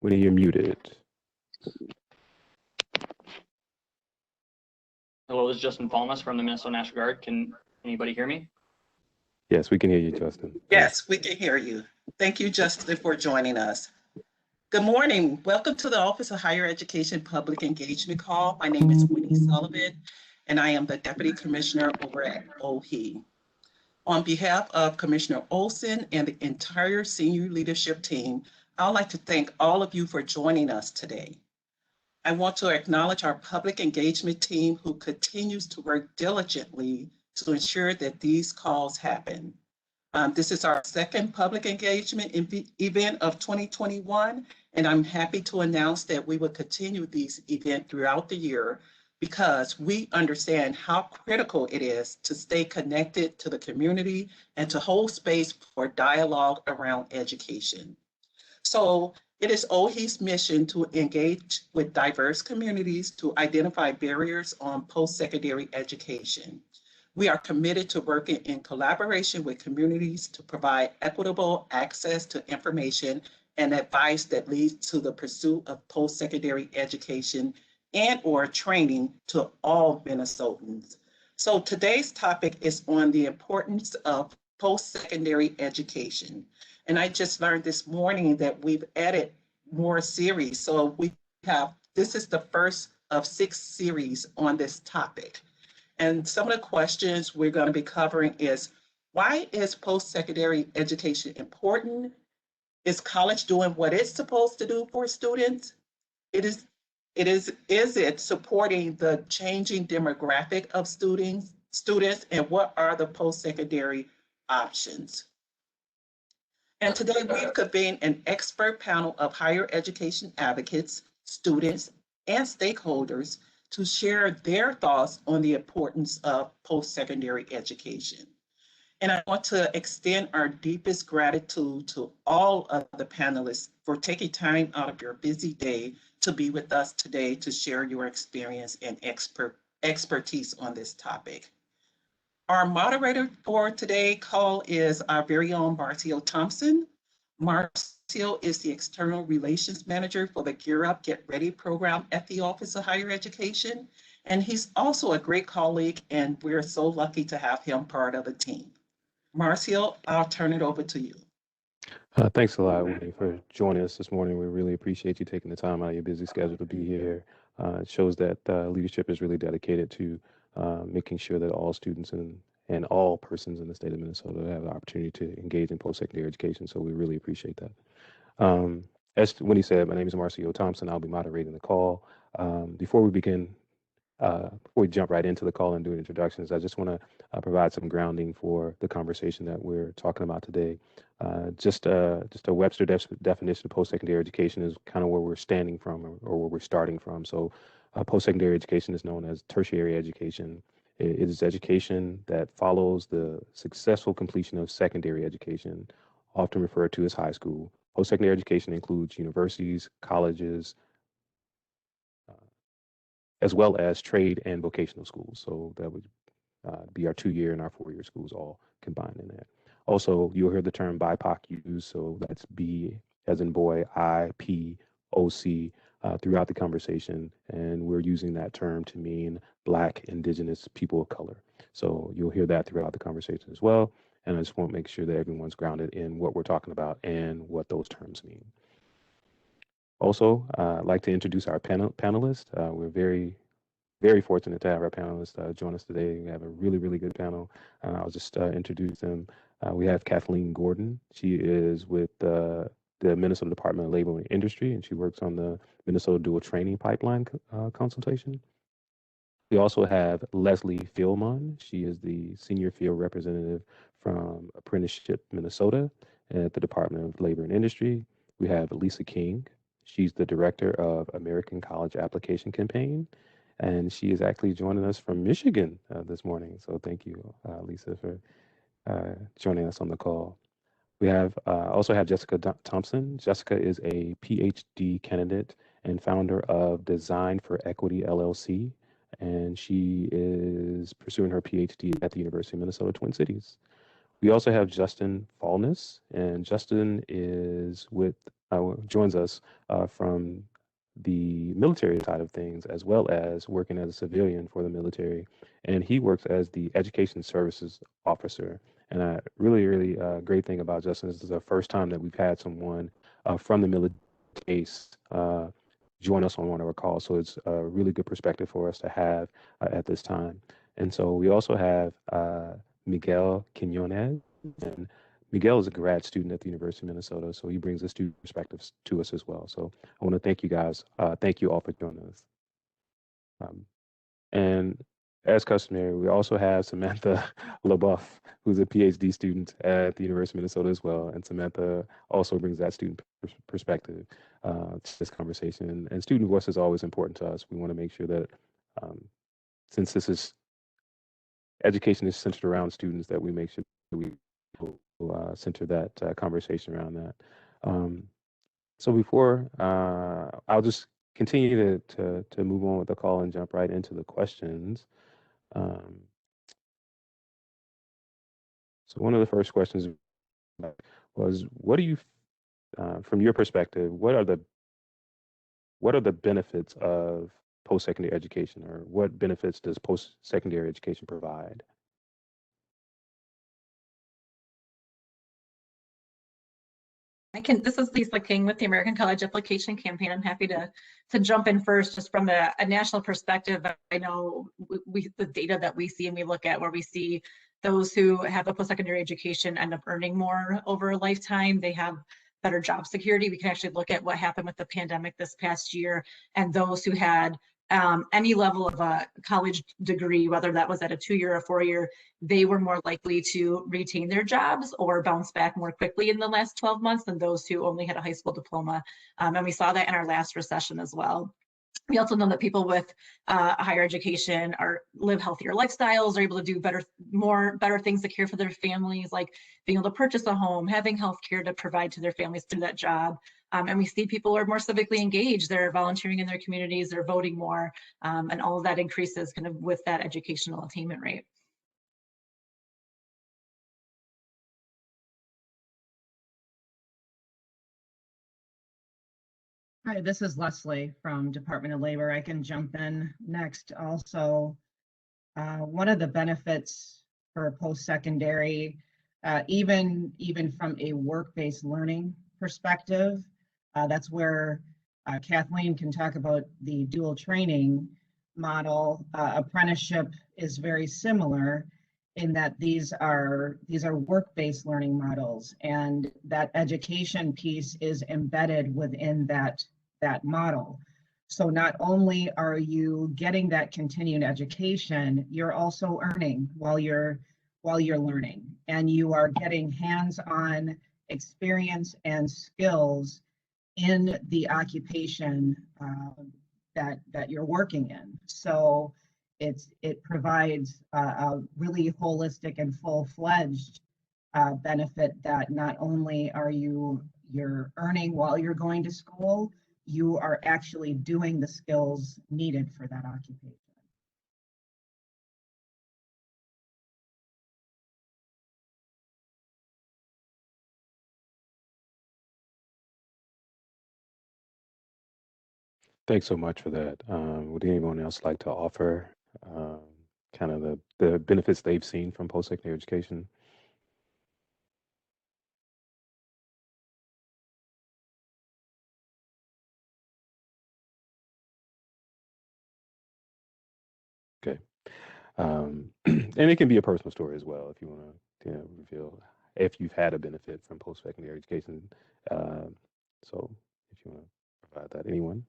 Winnie, you're muted. Hello, this is Justin Falmas from the Minnesota National Guard. Can anybody hear me? Yes, we can hear you, Justin. Yes, we can hear you. Thank you, Justin, for joining us. Good morning. Welcome to the Office of Higher Education Public Engagement Call. My name is Winnie Sullivan, and I am the Deputy Commissioner over at OHE. On behalf of Commissioner Olson and the entire senior leadership team, I'd like to thank all of you for joining us today. I want to acknowledge our public engagement team who continues to work diligently to ensure that these calls happen. This is our second public engagement event of 2021, and I'm happy to announce that we will continue these events throughout the year because we understand how critical it is to stay connected to the community and to hold space for dialogue around education. So it is OHE's mission to engage with diverse communities to identify barriers on post-secondary education. We are committed to working in collaboration with communities to provide equitable access to information and advice that leads to the pursuit of post-secondary education and/or training to all Minnesotans. So today's topic is on the importance of post-secondary education. And I just learned this morning that we've added more series. So this is the first of 6 series on this topic. And some of the questions we're going to be covering is, why is post-secondary education important? Is college doing what it's supposed to do for students? Is it supporting the changing demographic of students, and what are the post-secondary options? And today we've convened an expert panel of higher education advocates, students, and stakeholders to share their thoughts on the importance of post-secondary education. And I want to extend our deepest gratitude to all of the panelists for taking time out of your busy day to be with us today to share your experience and expertise on this topic. Our moderator for today's call is our very own Marcio Thompson. Marcio is the External Relations Manager for the Gear Up, Get Ready program at the Office of Higher Education. And he's also a great colleague, and we're so lucky to have him part of the team. Marcio, I'll turn it over to you. Thanks a lot, Winnie, for joining us this morning. We really appreciate you taking the time out of your busy schedule to be here. It shows that leadership is really dedicated to making sure that all students and all persons in the state of Minnesota have the opportunity to engage in post-secondary education. So we really appreciate that. As Winnie said, my name is Marcio Thompson. I'll be moderating the call. Before we jump right into the call and do introductions, I just want to provide some grounding for the conversation that we're talking about today. Just a Webster definition of post-secondary education is kind of where we're standing from or where we're starting from. So post-secondary education is known as tertiary education. It is education that follows the successful completion of secondary education, often referred to as high school. Post-secondary education includes universities, colleges, as well as trade and vocational schools. So that would be our 2-year and our 4-year schools all combined in that. Also, you'll hear the term BIPOC used. So that's B as in boy, I, P, O, C throughout the conversation. And we're using that term to mean Black, Indigenous, people of color. So you'll hear that throughout the conversation as well. And I just want to make sure that everyone's grounded in what we're talking about and what those terms mean. Also, I'd like to introduce our panelists. We're very fortunate to have our panelists join us today. We have a really, really good panel. I'll just introduce them. We have Kathleen Gordon. She is with the Minnesota Department of Labor and Industry, and she works on the Minnesota Dual Training Pipeline consultation. We also have Leslie Philmon. She is the Senior Field Representative from Apprenticeship, Minnesota at the Department of Labor and Industry. We have Lisa King. She's the Director of American College Application Campaign, and she is actually joining us from Michigan this morning. So thank you, Lisa, for joining us on the call. We have also have Jessica Thompson. Jessica is a PhD candidate and founder of Design for Equity LLC, and she is pursuing her PhD at the University of Minnesota Twin Cities. We also have Justin Fallness, and Justin is joins us from the military side of things, as well as working as a civilian for the military. And he works as the Education Services Officer. And a really great thing about Justin is this is the first time that we've had someone from the military join us on one of our calls. So it's a really good perspective for us to have at this time. And so we also have Miguel Quinones. And Miguel is a grad student at the University of Minnesota, so he brings a student perspectives to us as well. So I want to thank you guys. Thank you all for joining us. And as customary, we also have Samantha Lepp, who's a PhD student at the University of Minnesota as well. And Samantha also brings that student perspective to this conversation. And student voice is always important to us. We want to make sure that since this is education is centered around students, that we make sure that we center that conversation around that. So before, I'll just continue to move on with the call and jump right into the questions. So one of the first questions was, what do you, from your perspective, what are the benefits of post-secondary education, or what benefits does post-secondary education provide? This is Lisa King with the American College Application Campaign. I'm happy to jump in first, just from a national perspective. I know the data that we see and we look at, where we see those who have a post-secondary education end up earning more over a lifetime. They have better job security. We can actually look at what happened with the pandemic this past year, and those who had any level of a college degree, whether that was at a 2-year or 4-year, they were more likely to retain their jobs or bounce back more quickly in the last 12 months than those who only had a high school diploma. And we saw that in our last recession as well. We also know that people with higher education live healthier lifestyles, are able to do better things to care for their families, like being able to purchase a home, having health care to provide to their families through that job. And we see people are more civically engaged. They're volunteering in their communities, they're voting more, and all of that increases kind of with that educational attainment rate. Hi, this is Leslie from Department of Labor. I can jump in next. Also, one of the benefits for post-secondary, even from a work-based learning perspective, that's where Kathleen can talk about the dual training model. Apprenticeship is very similar in that these are work-based learning models, and that education piece is embedded within that model. So not only are you getting that continued education, you're also earning while you're learning, and you are getting hands-on experience and skills in the occupation that you're working in. So it provides a really holistic and full-fledged benefit that not only are you're earning while you're going to school, you are actually doing the skills needed for that occupation. Thanks so much for that. Would anyone else like to offer kind of the benefits they've seen from post-secondary education? Okay. And it can be a personal story as well, if you want to reveal if you've had a benefit from post-secondary education. So if you want to provide that, anyone?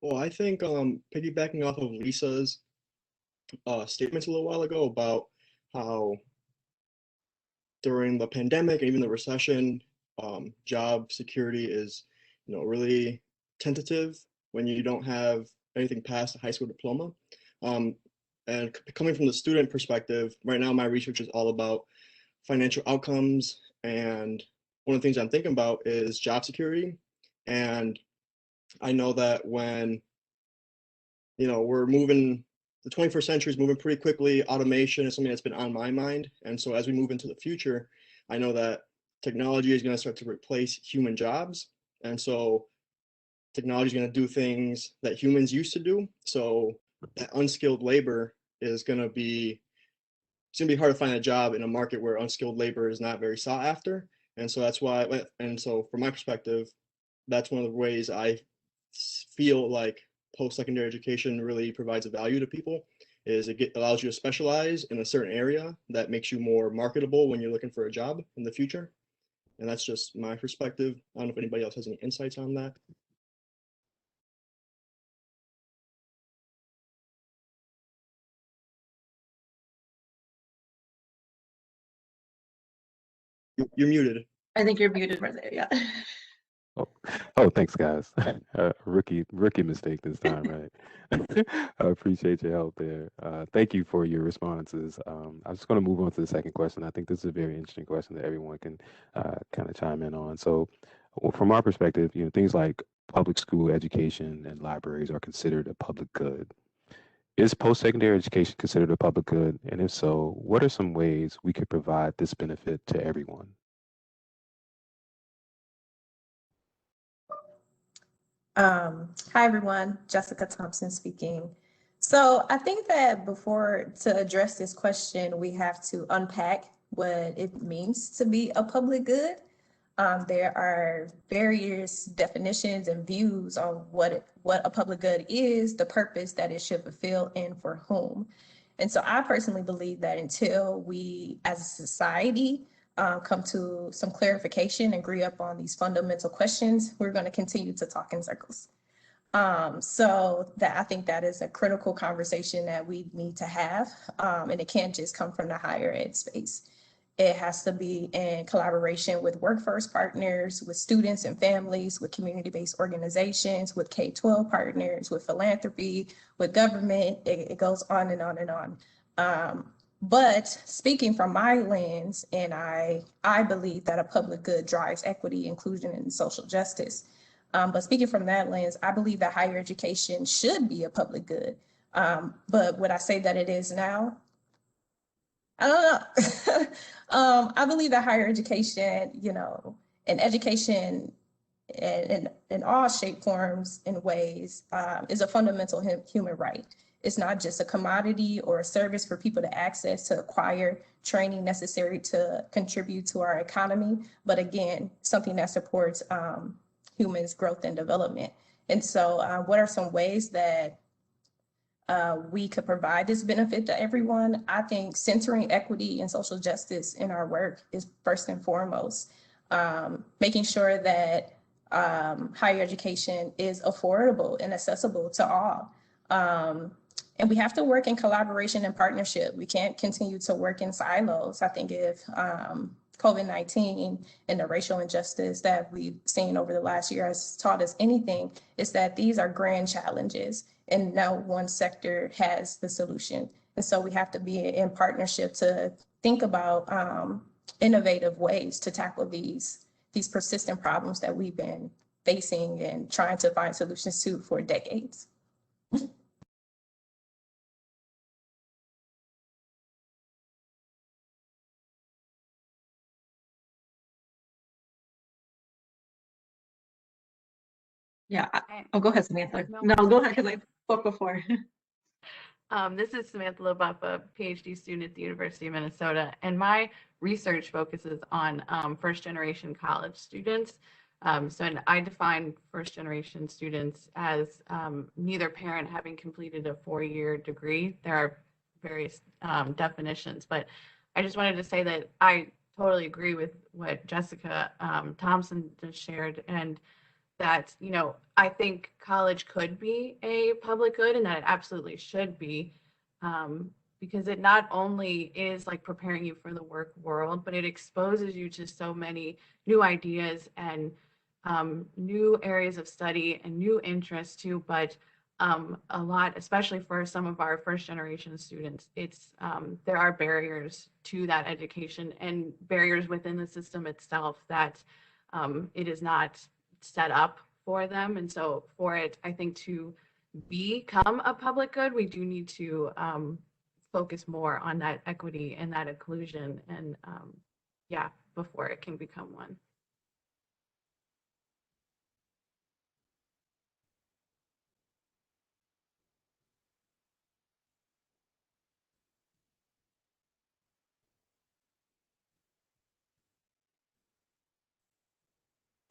Well, I think piggybacking off of Lisa's statements a little while ago about how during the pandemic and even the recession, job security is, really tentative when you don't have anything past a high school diploma. And coming from the student perspective, right now my research is all about financial outcomes, and one of the things I'm thinking about is job security. And I know that when we're moving, the 21st century is moving pretty quickly. Automation is something that's been on my mind. And so as we move into the future, I know that technology is going to start to replace human jobs. And so technology is going to do things that humans used to do. So that unskilled labor is going to be, it's going to be hard to find a job in a market where unskilled labor is not very sought after. And so that's why, and so from my perspective, that's one of the ways I feel like post-secondary education really provides a value to people, is allows you to specialize in a certain area that makes you more marketable when you're looking for a job in the future. And that's just my perspective. I don't know if anybody else has any insights on that. You're muted. I think you're muted right there, yeah. Oh, thanks, guys. Rookie mistake this time, right? I appreciate your help there. Thank you for your responses. I'm just going to move on to the second question. I think this is a very interesting question that everyone can kind of chime in on. So, from our perspective, things like public school education and libraries are considered a public good. Is post-secondary education considered a public good? And if so, what are some ways we could provide this benefit to everyone? Hi everyone, Jessica Thompson speaking. So I think that before to address this question, we have to unpack what it means to be a public good. There are various definitions and views on what a public good is, the purpose that it should fulfill, and for whom. And so I personally believe that until we as a society come to some clarification and agree up on these fundamental questions, we're going to continue to talk in circles. So that I think that is a critical conversation that we need to have, and it can't just come from the higher ed space. It has to be in collaboration with workforce partners, with students and families, with community-based organizations, with K-12 partners, with philanthropy, with government. It goes on and on and on. But speaking from my lens, and I believe that a public good drives equity, inclusion, and social justice. But speaking from that lens, I believe that higher education should be a public good. But would I say that it is now? I don't know. I believe that higher education, and education in all shape, forms, and ways is a fundamental human right. It's not just a commodity or a service for people to access to acquire training necessary to contribute to our economy, but again, something that supports humans' growth and development. And so what are some ways that we could provide this benefit to everyone? I think centering equity and social justice in our work is first and foremost. Making sure that higher education is affordable and accessible to all. And we have to work in collaboration and partnership. We can't continue to work in silos. I think if COVID-19 and the racial injustice that we've seen over the last year has taught us anything, is that these are grand challenges and no one sector has the solution. And so we have to be in partnership to think about innovative ways to tackle these persistent problems that we've been facing and trying to find solutions to for decades. Yeah. Oh, go ahead, Samantha. No, go ahead, because I spoke before. This is Samantha Lepp, a PhD student at the University of Minnesota, and my research focuses on first-generation college students. And I define first-generation students as neither parent having completed a 4-year degree. There are various definitions, but I just wanted to say that I totally agree with what Jessica Thompson just shared, and that, I think college could be a public good, and that it absolutely should be, because it not only is like preparing you for the work world, but it exposes you to so many new ideas and new areas of study and new interests too. But a lot, especially for some of our first generation students, there are barriers to that education and barriers within the system itself that it is not set up for them. And so for it, I think, to become a public good, we do need to focus more on that equity and that inclusion. And yeah, before it can become one.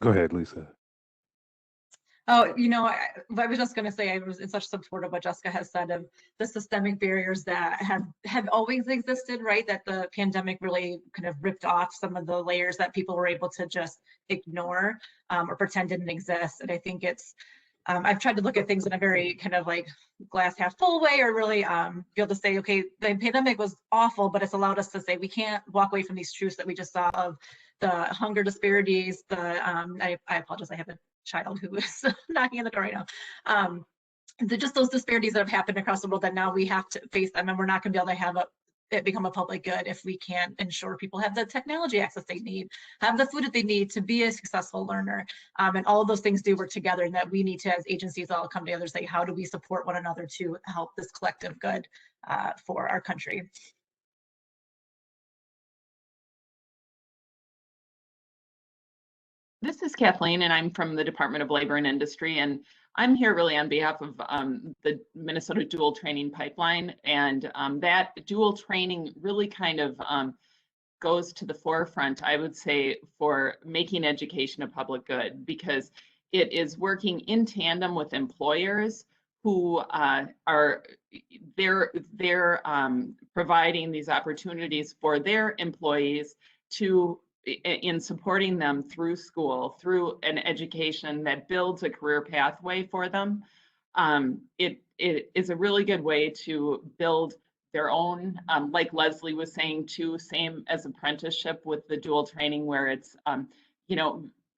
Go ahead, Lisa. Oh, I was just going to say I was in such support of what Jessica has said of the systemic barriers that have always existed, right? That the pandemic really kind of ripped off some of the layers that people were able to just ignore or pretend didn't exist. And I think it's, I've tried to look at things in a very kind of like glass half full way, or really be able to say, okay, the pandemic was awful, but it's allowed us to say we can't walk away from these truths that we just saw of the hunger disparities, I apologize, I have a child who is knocking on the door right now. Just those disparities that have happened across the world that now we have to face them, and we're not going to be able to have it become a public good if we can't ensure people have the technology access they need, have the food that they need to be a successful learner. And all of those things do work together, and that we need to, as agencies, all come together and say, how do we support one another to help this collective good for our country? This is Kathleen, and I'm from the Department of Labor and Industry, and I'm here really on behalf of the Minnesota Dual Training Pipeline, and that dual training really kind of goes to the forefront, I would say, for making education a public good, because it is working in tandem with employers who are providing these opportunities for their employees to in supporting them through school, through an education that builds a career pathway for them. It is a really good way to build their own, like Leslie was saying too, same as apprenticeship with the dual training, where it's,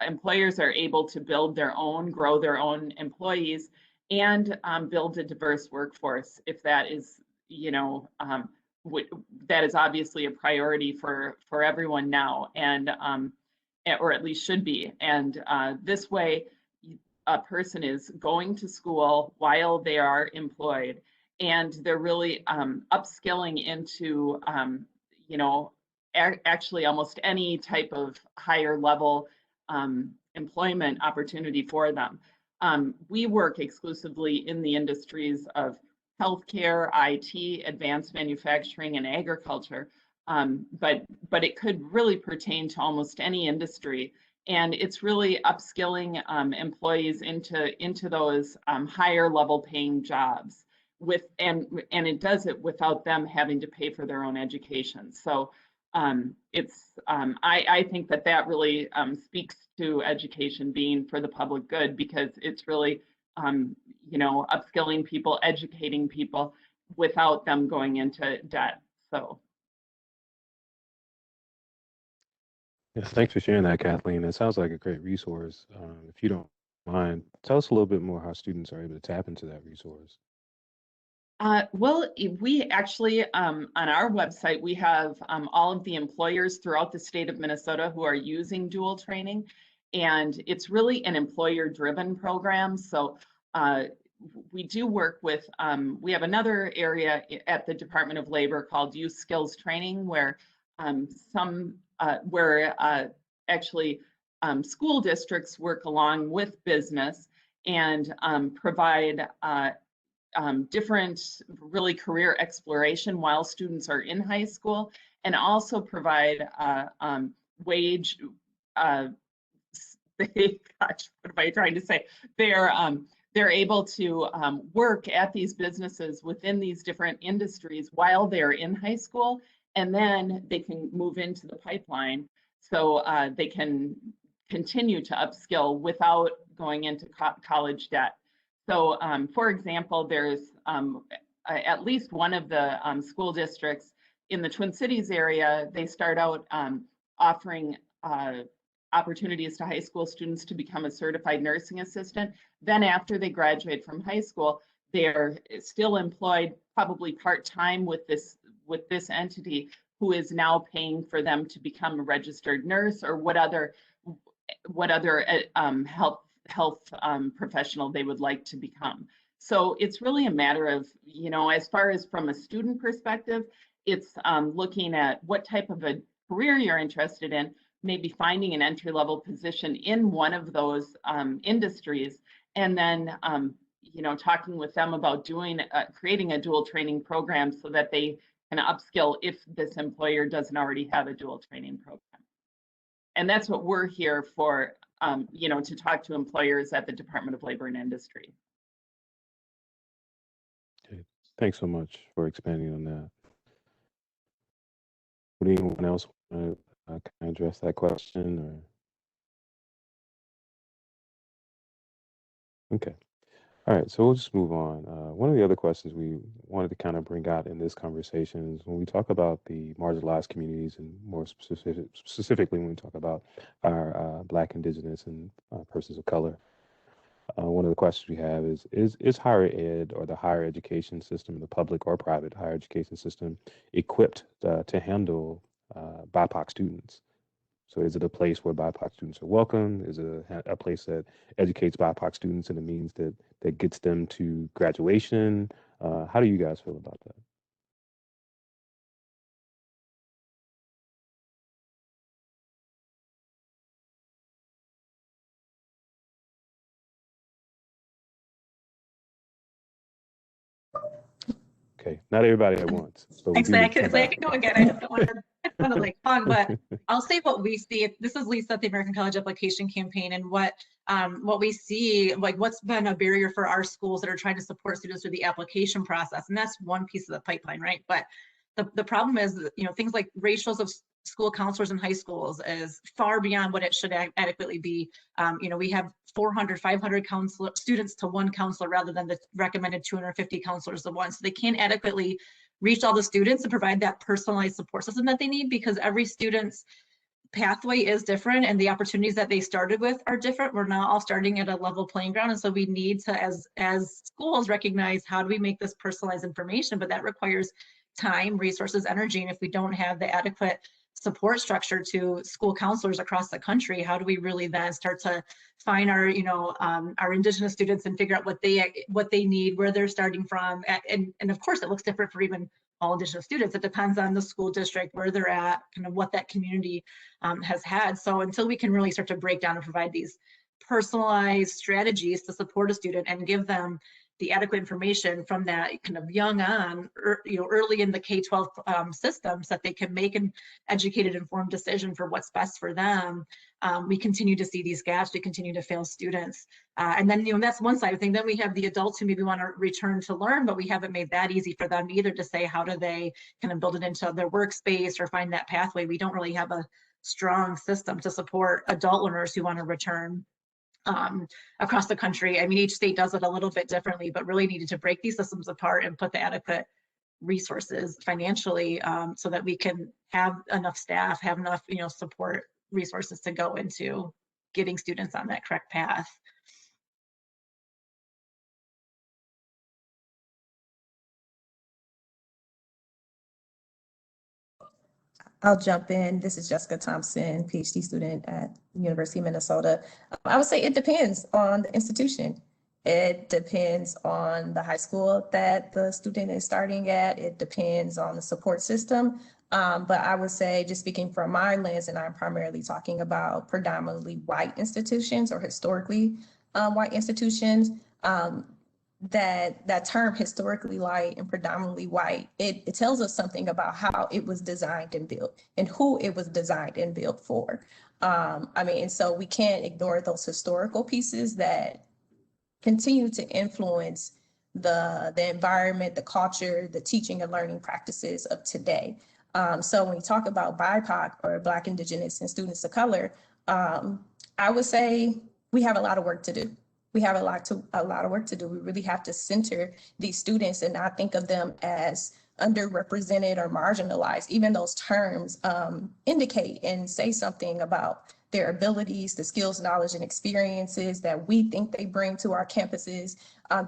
employers are able to build their own, grow their own employees, and build a diverse workforce, if that is, that is obviously a priority for everyone now, and or at least should be. And this way, a person is going to school while they are employed, and they're really upskilling into, actually almost any type of higher level employment opportunity for them. We work exclusively in the industries of healthcare, IT, advanced manufacturing, and agriculture, but it could really pertain to almost any industry. And it's really upskilling employees into those higher level paying jobs, and it does it without them having to pay for their own education. So I think that really speaks to education being for the public good, because it's really upskilling people, educating people without them going into debt. So. Yes, thanks for sharing that, Kathleen. It sounds like a great resource. If you don't mind, tell us a little bit more how students are able to tap into that resource. Well, we actually, on our website, we have all of the employers throughout the state of Minnesota who are using dual training, and it's really an employer-driven program. So we do work with, we have another area at the Department of Labor called Youth Skills Training, where actually school districts work along with business and provide different really career exploration while students are in high school, and also provide wage, gosh, what am I trying to say? They're able to work at these businesses within these different industries while they're in high school, and then they can move into the pipeline, so they can continue to upskill without going into college debt. So for example, there's at least one of the school districts in the Twin Cities area, they start out offering opportunities to high school students to become a certified nursing assistant. Then after they graduate from high school, they're still employed probably part-time with this entity, who is now paying for them to become a registered nurse, or what other health professional they would like to become. So it's really a matter of, as far as from a student perspective, it's looking at what type of career you're interested in, maybe finding an entry-level position in one of those industries, and then talking with them about creating a dual training program so that they can upskill if this employer doesn't already have a dual training program. And that's what we're here for, to talk to employers at the Department of Labor and Industry. Okay. Thanks so much for expanding on that. Would anyone else want to kind of address that question? Or okay. All right, so we'll just move on. One of the other questions we wanted to kind of bring out in this conversation is when we talk about the marginalized communities, and more specifically when we talk about our Black, Indigenous, and persons of color. One of the questions we have is higher ed, or the higher education system, the public or private higher education system, equipped to handle BIPOC students? So is it a place where BIPOC students are welcome? Is it a place that educates BIPOC students in a means that gets them to graduation? How do you guys feel about that? Okay, not everybody at once. But we Actually, I could go again. I don't want to like hog, but I'll say what we see. This is Lisa at the American College Application Campaign, and what we see, like what's been a barrier for our schools that are trying to support students through the application process, and that's one piece of the pipeline, right? But the problem is, things like ratios of school counselors in high schools is far beyond what it should adequately be. We have 400, 500 students to one counselor rather than the recommended 250 counselors to one. So they can't adequately reach all the students and provide that personalized support system that they need, because every student's pathway is different and the opportunities that they started with are different. We're not all starting at a level playing ground. And so we need to, as schools, recognize how do we make this personalized information, but that requires time, resources, energy. And if we don't have the adequate support structure to school counselors across the country, how do we really then start to find our Indigenous students and figure out what they need, where they're starting from? And of course, it looks different for even all Indigenous students. It depends on the school district, where they're at, kind of what that community has had. So until we can really start to break down and provide these personalized strategies to support a student and give them the adequate information from that kind of young on, early in the K-12 systems, that they can make an educated, informed decision for what's best for them, we continue to see these gaps. We continue to fail students. And then, that's one side of things. Then we have the adults who maybe want to return to learn, but we haven't made that easy for them either to say, how do they kind of build it into their workspace or find that pathway? We don't really have a strong system to support adult learners who want to return across the country. I mean, each state does it a little bit differently, but really needed to break these systems apart and put the adequate resources financially so that we can have enough staff, have enough, support resources to go into getting students on that correct path. I'll jump in. This is Jessica Thompson, PhD student at the University of Minnesota. I would say it depends on the institution. It depends on the high school that the student is starting at. It depends on the support system. But I would say, just speaking from my lens, and I'm primarily talking about predominantly white institutions or historically white institutions, that term historically white and predominantly white, it tells us something about how it was designed and built and who it was designed and built for. And so we can't ignore those historical pieces that continue to influence the environment, the culture, the teaching and learning practices of today. So when we talk about BIPOC or Black, Indigenous, and students of color, I would say we have a lot of work to do. We have a lot of work to do. We really have to center these students and not think of them as underrepresented or marginalized. Even those terms indicate and say something about their abilities, the skills, knowledge, and experiences that we think they bring to our campuses.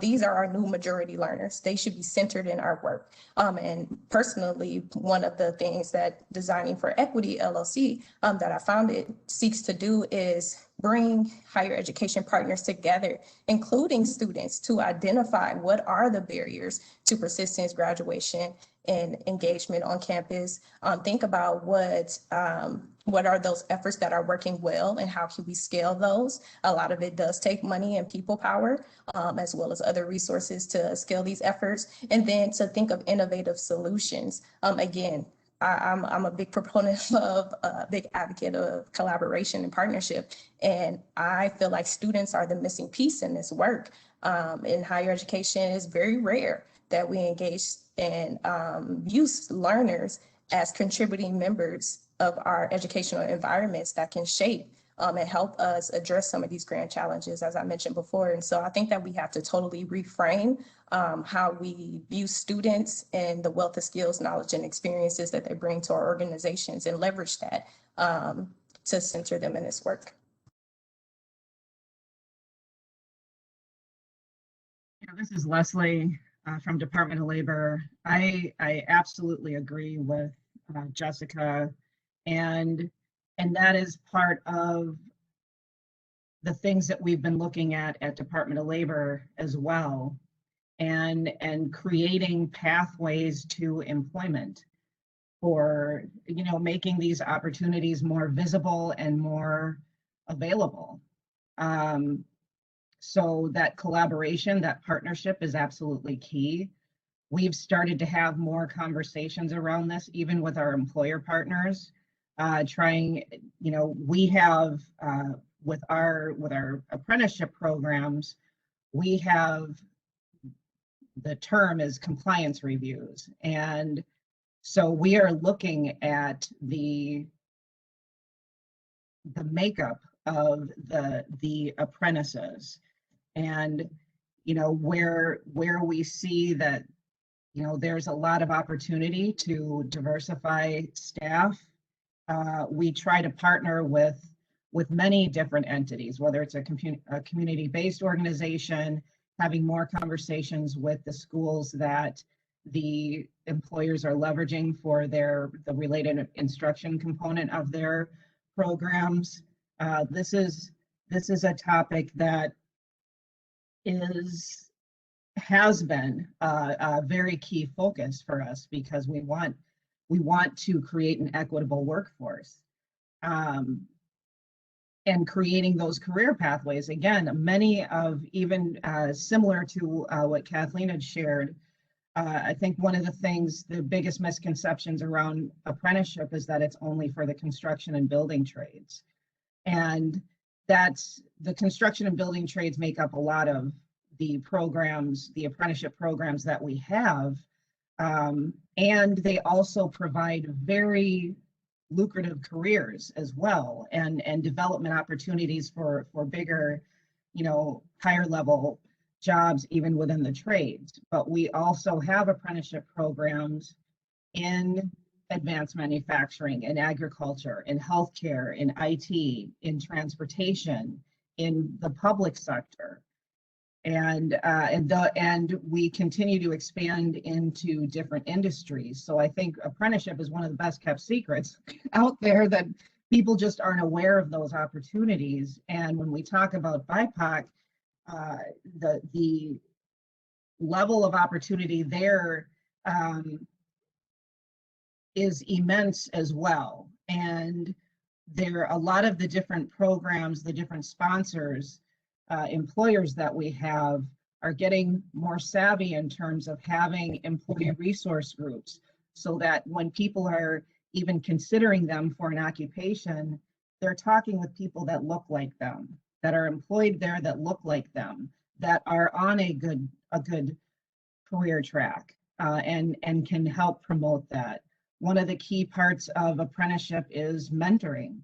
These are our new majority learners. They should be centered in our work. And personally, one of the things that Designing for Equity LLC that I found it seeks to do is bring higher education partners together, including students, to identify what are the barriers to persistence, graduation, and engagement on campus. Think about what are those efforts that are working well and how can we scale those? A lot of it does take money and people power, as well as other resources to scale these efforts. And then to think of innovative solutions. Again, I'm a big proponent of a big advocate of collaboration and partnership. And I feel like students are the missing piece in this work. In higher education, it's very rare that we engage and use learners as contributing members of our educational environments that can shape and help us address some of these grand challenges, as I mentioned before. And so I think that we have to totally reframe how we view students and the wealth of skills, knowledge, and experiences that they bring to our organizations and leverage that to center them in this work. This is Leslie from Department of Labor. I absolutely agree with Jessica, and that is part of the things that we've been looking at Department of Labor as well, and creating pathways to employment for, you know, making these opportunities more visible and more available. So that collaboration, that partnership is absolutely key. We've started to have more conversations around this, even with our employer partners, trying, you know, we have, with our apprenticeship programs, we have, the term is compliance reviews. And so we are looking at the makeup of the apprentices, and, you know, where we see that, you know, there's a lot of opportunity to diversify staff. We try to partner with many different entities, whether it's a community-based organization, having more conversations with the schools that the employers are leveraging for the related instruction component of their programs. This is a topic that has been a very key focus for us, because we want to create an equitable workforce, and creating those career pathways. Again, many of, even similar to what Kathleen had shared, I think one of the biggest misconceptions around apprenticeship is that it's only for the construction and building trades. And that's, the construction and building trades make up a lot of the programs, the apprenticeship programs that we have. And they also provide very lucrative careers as well, and development opportunities for bigger, you know, higher level jobs even within the trades. But we also have apprenticeship programs in advanced manufacturing, in agriculture, in healthcare, in IT, in transportation, in the public sector. And we continue to expand into different industries. So I think apprenticeship is one of the best kept secrets out there, that people just aren't aware of those opportunities. And when we talk about BIPOC, the level of opportunity there is immense as well. And there are a lot of the different programs, the different sponsors, employers that we have are getting more savvy in terms of having employee resource groups, so that when people are even considering them for an occupation, they're talking with people that look like them, that are employed there, that look like them, that are on a good career track, and can help promote that. One of the key parts of apprenticeship is mentoring.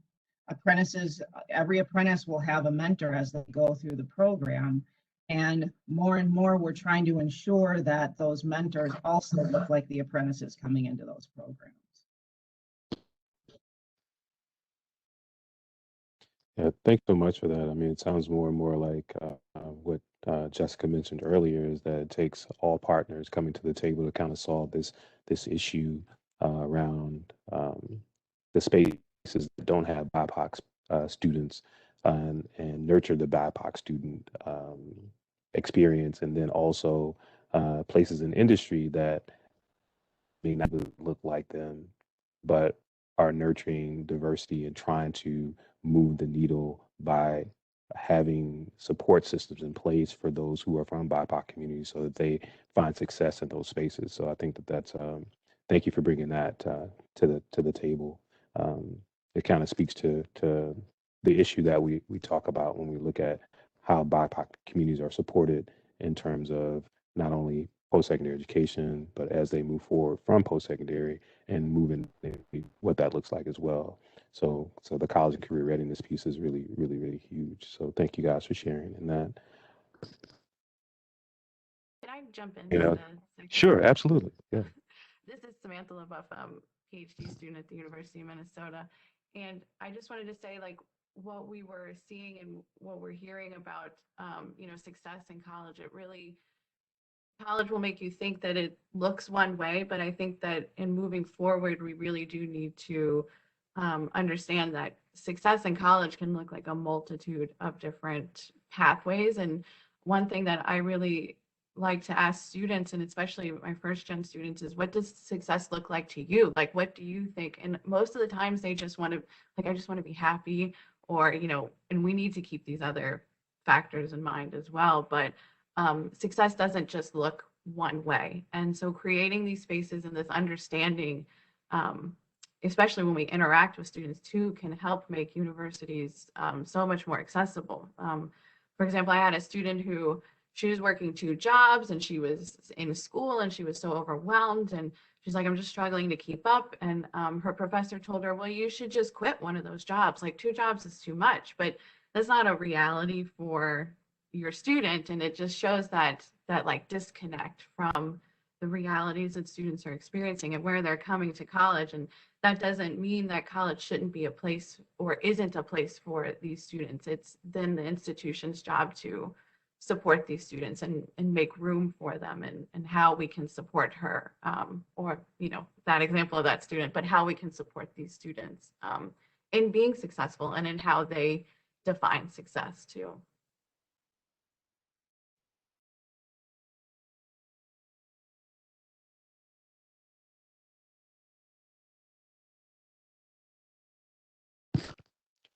Every apprentice will have a mentor as they go through the program. And more we're trying to ensure that those mentors also look like the apprentices coming into those programs. Yeah, thanks so much for that. I mean, it sounds more and more like what Jessica mentioned earlier, is that it takes all partners coming to the table to kind of solve this issue around the spaces that don't have BIPOC students, and nurture the BIPOC student experience, and then also places in industry that may not look like them, but are nurturing diversity and trying to move the needle by having support systems in place for those who are from BIPOC communities so that they find success in those spaces. So I think that that's thank you for bringing that to the table. It kind of speaks to the issue that we talk about when we look at how BIPOC communities are supported in terms of not only post-secondary education, but as they move forward from post-secondary and moving what that looks like as well. So the college and career readiness piece is really, really, really huge. So thank you guys for sharing in that. Can I jump in? You know, for a second? sure, absolutely. Yeah. This is Samantha Lepp, PhD student at the University of Minnesota. And I just wanted to say, like, what we were seeing and what we're hearing about, success in college, college will make you think that it looks one way, but I think that in moving forward, we really do need to understand that success in college can look like a multitude of different pathways. And one thing that I really like to ask students, and especially my first gen students, is what does success look like to you? Like, what do you think? And most of the times they just want to, like, I just want to be happy, or, and we need to keep these other factors in mind as well. But success doesn't just look one way. And so creating these spaces and this understanding, especially when we interact with students too, can help make universities so much more accessible. For example, I had a student who, she was working 2 jobs and she was in school and she was so overwhelmed, and she's like, I'm just struggling to keep up. And her professor told her, well, you should just quit one of those jobs. Like 2 jobs is too much, but that's not a reality for your student. And it just shows that like disconnect from the realities that students are experiencing and where they're coming to college. And that doesn't mean that college shouldn't be a place or isn't a place for these students. It's then the institution's job to support these students and make room for them, and how we can support her, or, that example of that student, but how we can support these students in being successful and in how they define success too.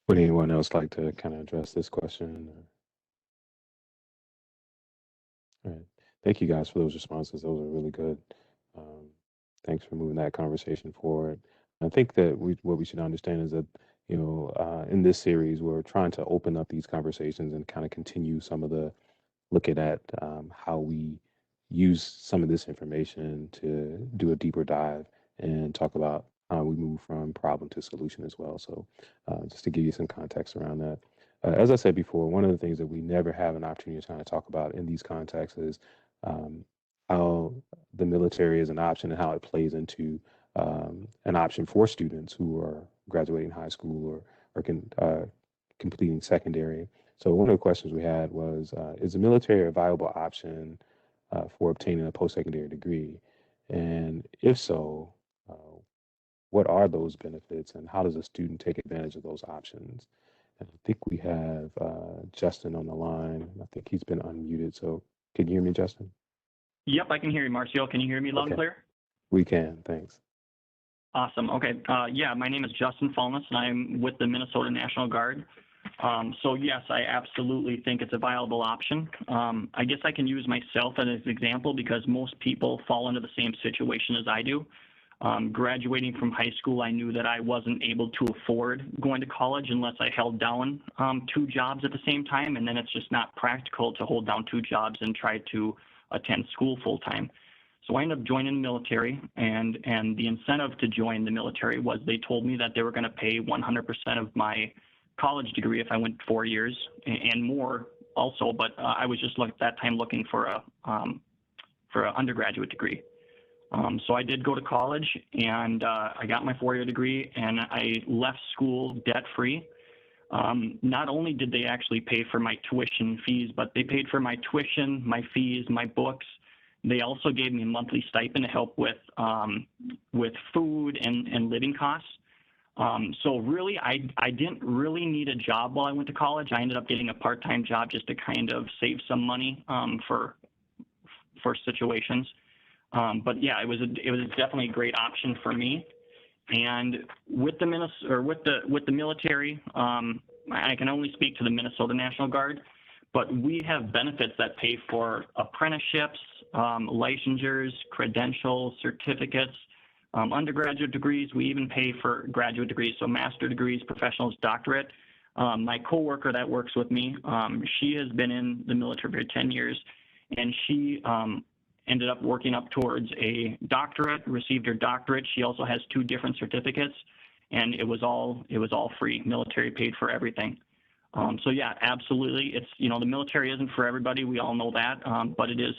Would anyone else like to kind of address this question? All right. Thank you guys for those responses. Those are really good. Thanks for moving that conversation forward. I think that what we should understand is that, in this series, we're trying to open up these conversations and kind of continue some of the looking at how we use some of this information to do a deeper dive and talk about how we move from problem to solution as well. So just to give you some context around that. As I said before, one of the things that we never have an opportunity to kind of talk about in these contexts is how the military is an option and how it plays into an option for students who are graduating high school or completing secondary. So one of the questions we had was, is the military a viable option for obtaining a post-secondary degree? And if so, what are those benefits and how does a student take advantage of those options? And I think we have Justin on the line. I think he's been unmuted. So can you hear me, Justin? Yep, I can hear you, Marcio. Can you hear me loud and clear? We can, thanks. Awesome. Okay. Yeah, my name is Justin Falness, and I'm with the Minnesota National Guard. So yes, I absolutely think it's a viable option. I guess I can use myself as an example because most people fall into the same situation as I do. Graduating from high school, I knew that I wasn't able to afford going to college unless I held down 2 jobs at the same time, and then it's just not practical to hold down 2 jobs and try to attend school full time. So I ended up joining the military, and the incentive to join the military was they told me that they were going to pay 100% of my college degree if I went 4 years and more also, but I was just at that time looking for an undergraduate degree. So I did go to college, and I got my 4-year degree, and I left school debt-free. Not only did they actually pay for my tuition fees, but they paid for my tuition, my fees, my books. They also gave me a monthly stipend to help with food and living costs. So really, I didn't really need a job while I went to college. I ended up getting a part-time job just to kind of save some money for situations. But yeah, it was definitely a great option for me. And with the military, I can only speak to the Minnesota National Guard, but we have benefits that pay for apprenticeships, licensures, credentials, certificates, undergraduate degrees. We even pay for graduate degrees, so master degrees, professionals, doctorate. My coworker that works with me, she has been in the military for 10 years, and she ended up working up towards a doctorate, received her doctorate. She also has 2 different certificates, and it was all free. Military paid for everything. So yeah, absolutely. It's, the military isn't for everybody. We all know that, but it is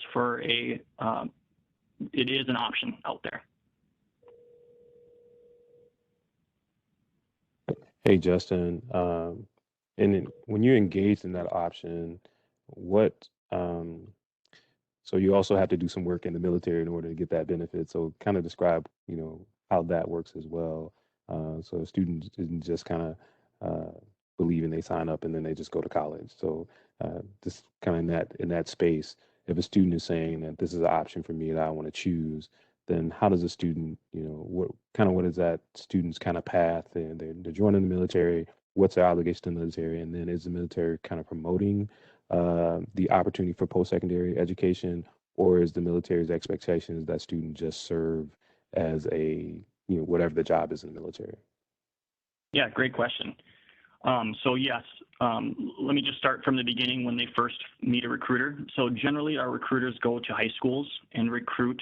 it is an option out there. Hey, Justin, and then when you're engaged in that option, what, so you also have to do some work in the military in order to get that benefit. So kind of describe, how that works as well. So students didn't just kind of believing they sign up and then they just go to college. So just kind of in that space, if a student is saying that this is an option for me that I want to choose, then how does a student, what is that student's kind of path? And they're joining the military. What's their obligation to the military? And then is the military kind of promoting the opportunity for post-secondary education, or is the military's expectation is that student just serve as a, whatever the job is in the military? Yeah, great question. So yes, let me just start from the beginning when they first meet a recruiter. So generally our recruiters go to high schools and recruit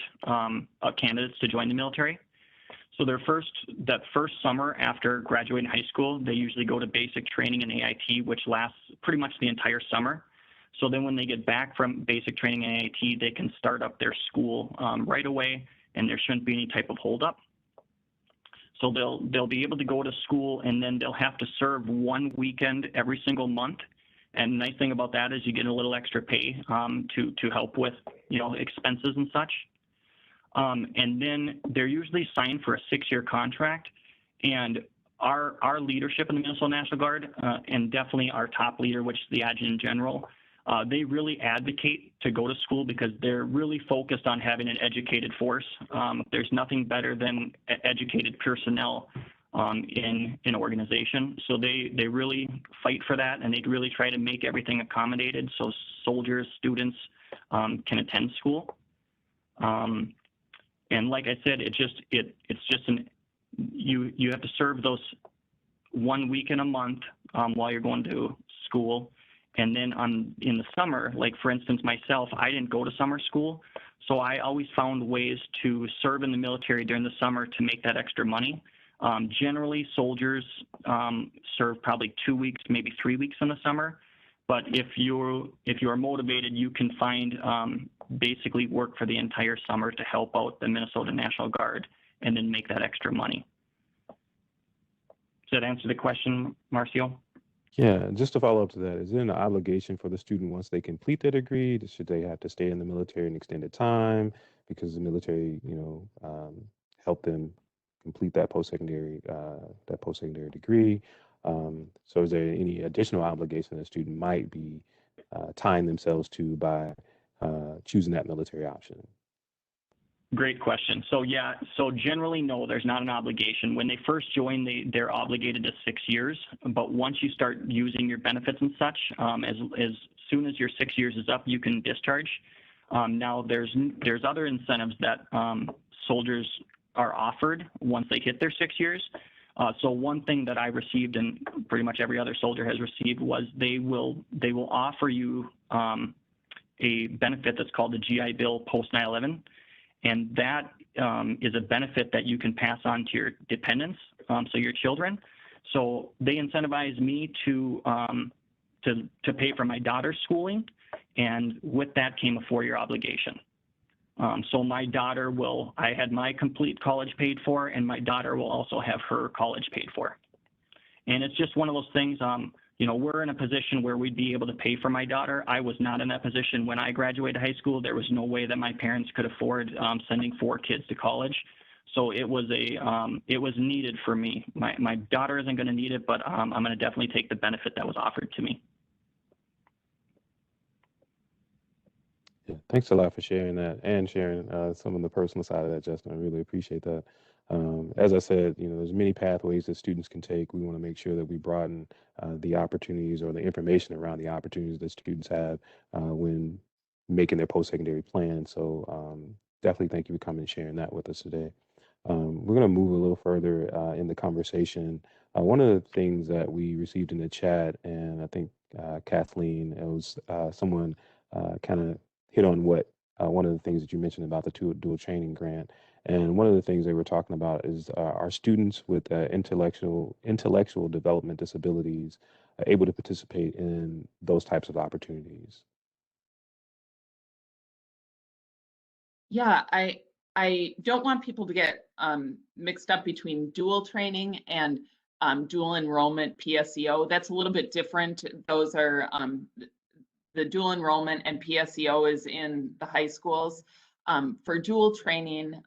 candidates to join the military. So that first summer after graduating high school, they usually go to basic training in AIT, which lasts pretty much the entire summer. So then when they get back from basic training in AIT, they can start up their school right away, and there shouldn't be any type of holdup. So they'll be able to go to school, and then they'll have to serve 1 weekend every single month. And the nice thing about that is you get a little extra pay to help with expenses and such. And then they're usually signed for a 6-year contract. And our leadership in the Minnesota National Guard, and definitely our top leader, which is the Adjutant General, they really advocate to go to school because they're really focused on having an educated force. There's nothing better than educated personnel in an organization. So they really fight for that, and they really try to make everything accommodated so soldiers, students can attend school. And like I said, it's just you have to serve those 1 week in a month while you're going to school. And then in the summer, like for instance, myself, I didn't go to summer school. So I always found ways to serve in the military during the summer to make that extra money. Generally, soldiers serve probably 2 weeks, maybe 3 weeks in the summer. But if you are motivated, you can find basically work for the entire summer to help out the Minnesota National Guard and then make that extra money. Does that answer the question, Marcio? Yeah, just to follow up to that, is there an obligation for the student once they complete their degree? Should they have to stay in the military an extended time because the military, help them complete that post-secondary degree? So is there any additional obligation a student might be tying themselves to by choosing that military option? Great question. So yeah, so generally, no, there's not an obligation. When they first join, they're obligated to 6 years. But once you start using your benefits and such, as soon as your 6 years is up, you can discharge. Now there's other incentives that soldiers are offered once they hit their 6 years. So one thing that I received, and pretty much every other soldier has received, was they will offer you a benefit that's called the GI Bill post 9/11. And that is a benefit that you can pass on to your dependents, so your children. So they incentivize me to pay for my daughter's schooling, and with that came a 4-year obligation. So my daughter I had my complete college paid for, and my daughter will also have her college paid for. And it's just one of those things, we're in a position where we'd be able to pay for my daughter. I was not in that position when I graduated high school. There was no way that my parents could afford sending 4 kids to college. So it was needed for me. My daughter isn't going to need it, but I'm going to definitely take the benefit that was offered to me. Yeah, thanks a lot for sharing that and sharing some of the personal side of that, Justin. I really appreciate that. As I said, there's many pathways that students can take. We want to make sure that we broaden the opportunities or the information around the opportunities that students have when making their post-secondary plan. So definitely thank you for coming and sharing that with us today. We're going to move a little further in the conversation. One of the things that we received in the chat, and I think Kathleen, it was someone kind of hit on what one of the things that you mentioned about the dual training grant. And one of the things they were talking about is are students with intellectual development disabilities able to participate in those types of opportunities? Yeah, I don't want people to get mixed up between dual training and dual enrollment PSEO. That's a little bit different. Those are the dual enrollment, and PSEO is in the high schools. For dual training,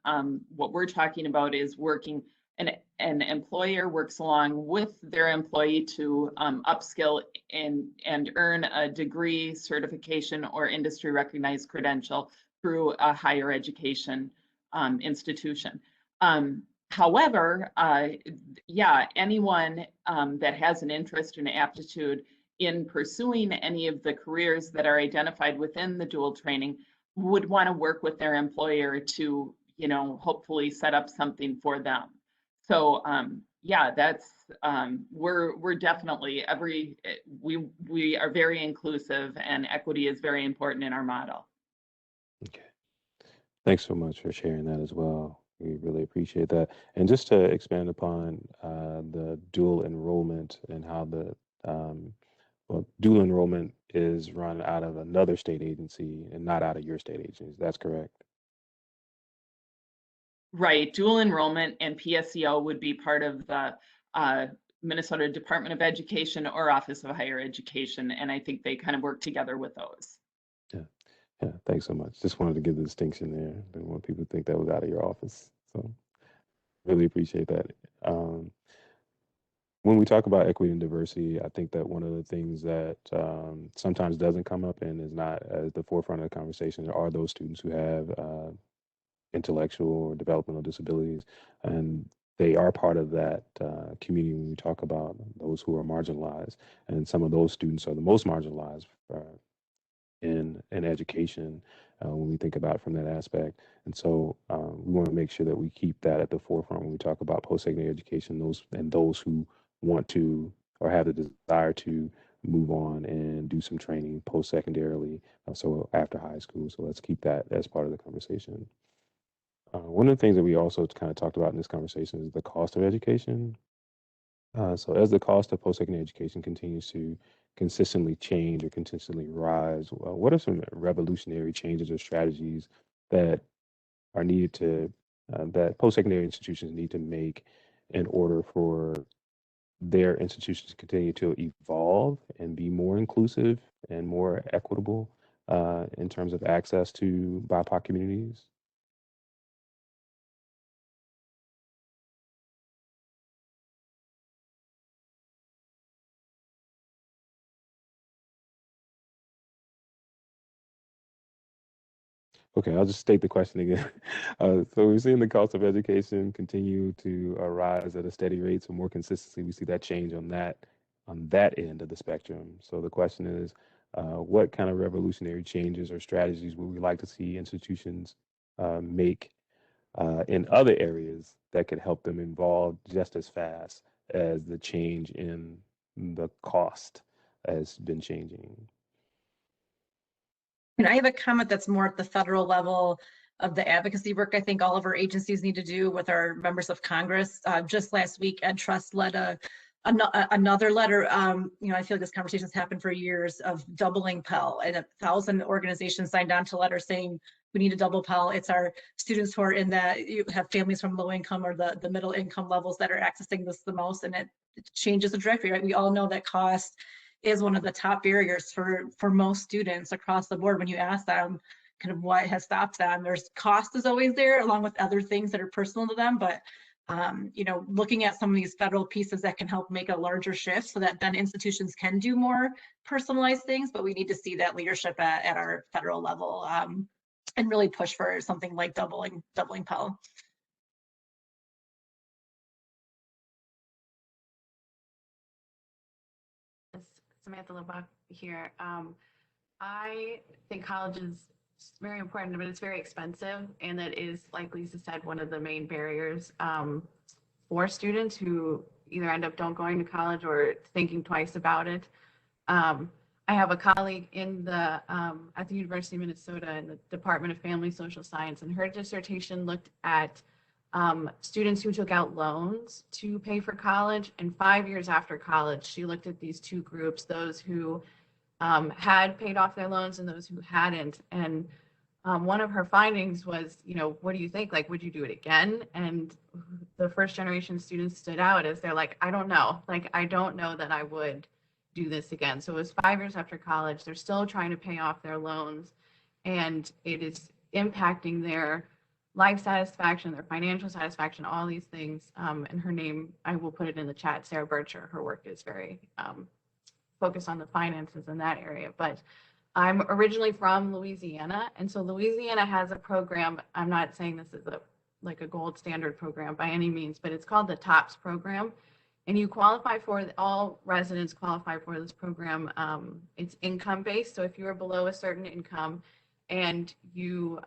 what we're talking about is working, an employer works along with their employee to upskill and earn a degree, certification, or industry recognized credential through a higher education institution. However, yeah, anyone that has an interest and aptitude in pursuing any of the careers that are identified within the dual training would want to work with their employer to, hopefully set up something for them. So yeah, that's we're definitely we are very inclusive, and equity is very important in our model. Okay. Thanks so much for sharing that as well. We really appreciate that. And just to expand upon the dual enrollment and how dual enrollment is run out of another state agency and not out of your state agency. That's correct. Right, dual enrollment and PSEO would be part of the Minnesota Department of Education or Office of Higher Education, and I think they kind of work together with those. Yeah, thanks so much. Just wanted to give the distinction there. Didn't want people to think that was out of your office. So really appreciate that. When we talk about equity and diversity, I think that one of the things that sometimes doesn't come up and is not at the forefront of the conversation are those students who have intellectual or developmental disabilities. And they are part of that community when we talk about those who are marginalized. And some of those students are the most marginalized in education when we think about it from that aspect. And so we want to make sure that we keep that at the forefront when we talk about post-secondary education, those who want to or have the desire to move on and do some training post-secondarily, so after high school. So let's keep that as part of the conversation. One of the things that we also kind of talked about in this conversation is the cost of education. So as the cost of post-secondary education continues to consistently change or consistently rise, what are some revolutionary changes or strategies that are needed that post-secondary institutions need to make in order for their institutions to continue to evolve and be more inclusive and more equitable in terms of access to BIPOC communities? Okay, I'll just state the question again. So we're seeing the cost of education continue to rise at a steady rate. So more consistently, we see that change on that end of the spectrum. So the question is, what kind of revolutionary changes or strategies would we like to see institutions make in other areas that could help them evolve just as fast as the change in the cost has been changing? And I have a comment that's more at the federal level of the advocacy work I think all of our agencies need to do with our members of Congress. Just last week, Ed Trust led another letter. I feel like this conversation has happened for years of doubling Pell, and 1,000 organizations signed on to a letter saying we need to double Pell. It's our students who are in that, you have families from low income or the middle income levels that are accessing this the most, and it changes the trajectory, right? We all know that cost is one of the top barriers for most students across the board. When you ask them kind of what has stopped them, there's cost is always there along with other things that are personal to them, but you know, looking at some of these federal pieces that can help make a larger shift so that then institutions can do more personalized things, but we need to see that leadership at our federal level and really push for something like doubling Pell. Samantha Lepp here. I think college is very important, but it's very expensive, and that is, like Lisa said, one of the main barriers for students who either end up don't going to college or thinking twice about it. I have a colleague in the at the University of Minnesota in the Department of Family Social Science, and her dissertation looked at students who took out loans to pay for college. And 5 years after college, she looked at these two groups, those who had paid off their loans and those who hadn't. And one of her findings was, you know, what do you think? Like, would you do it again? And the first generation students stood out as they're like, I don't know. Like, I don't know that I would do this again. So it was 5 years after college. They're still trying to pay off their loans, and it is impacting their life satisfaction, their financial satisfaction, all these things. And her name, I will put it in the chat, Sarah Bircher. Her work is very focused on the finances in that area. But I'm originally from Louisiana, and so Louisiana has a program. I'm not saying this is like a gold standard program by any means, but it's called the TOPS program. And you qualify for, all residents qualify for this program. It's income based. So if you're below a certain income and you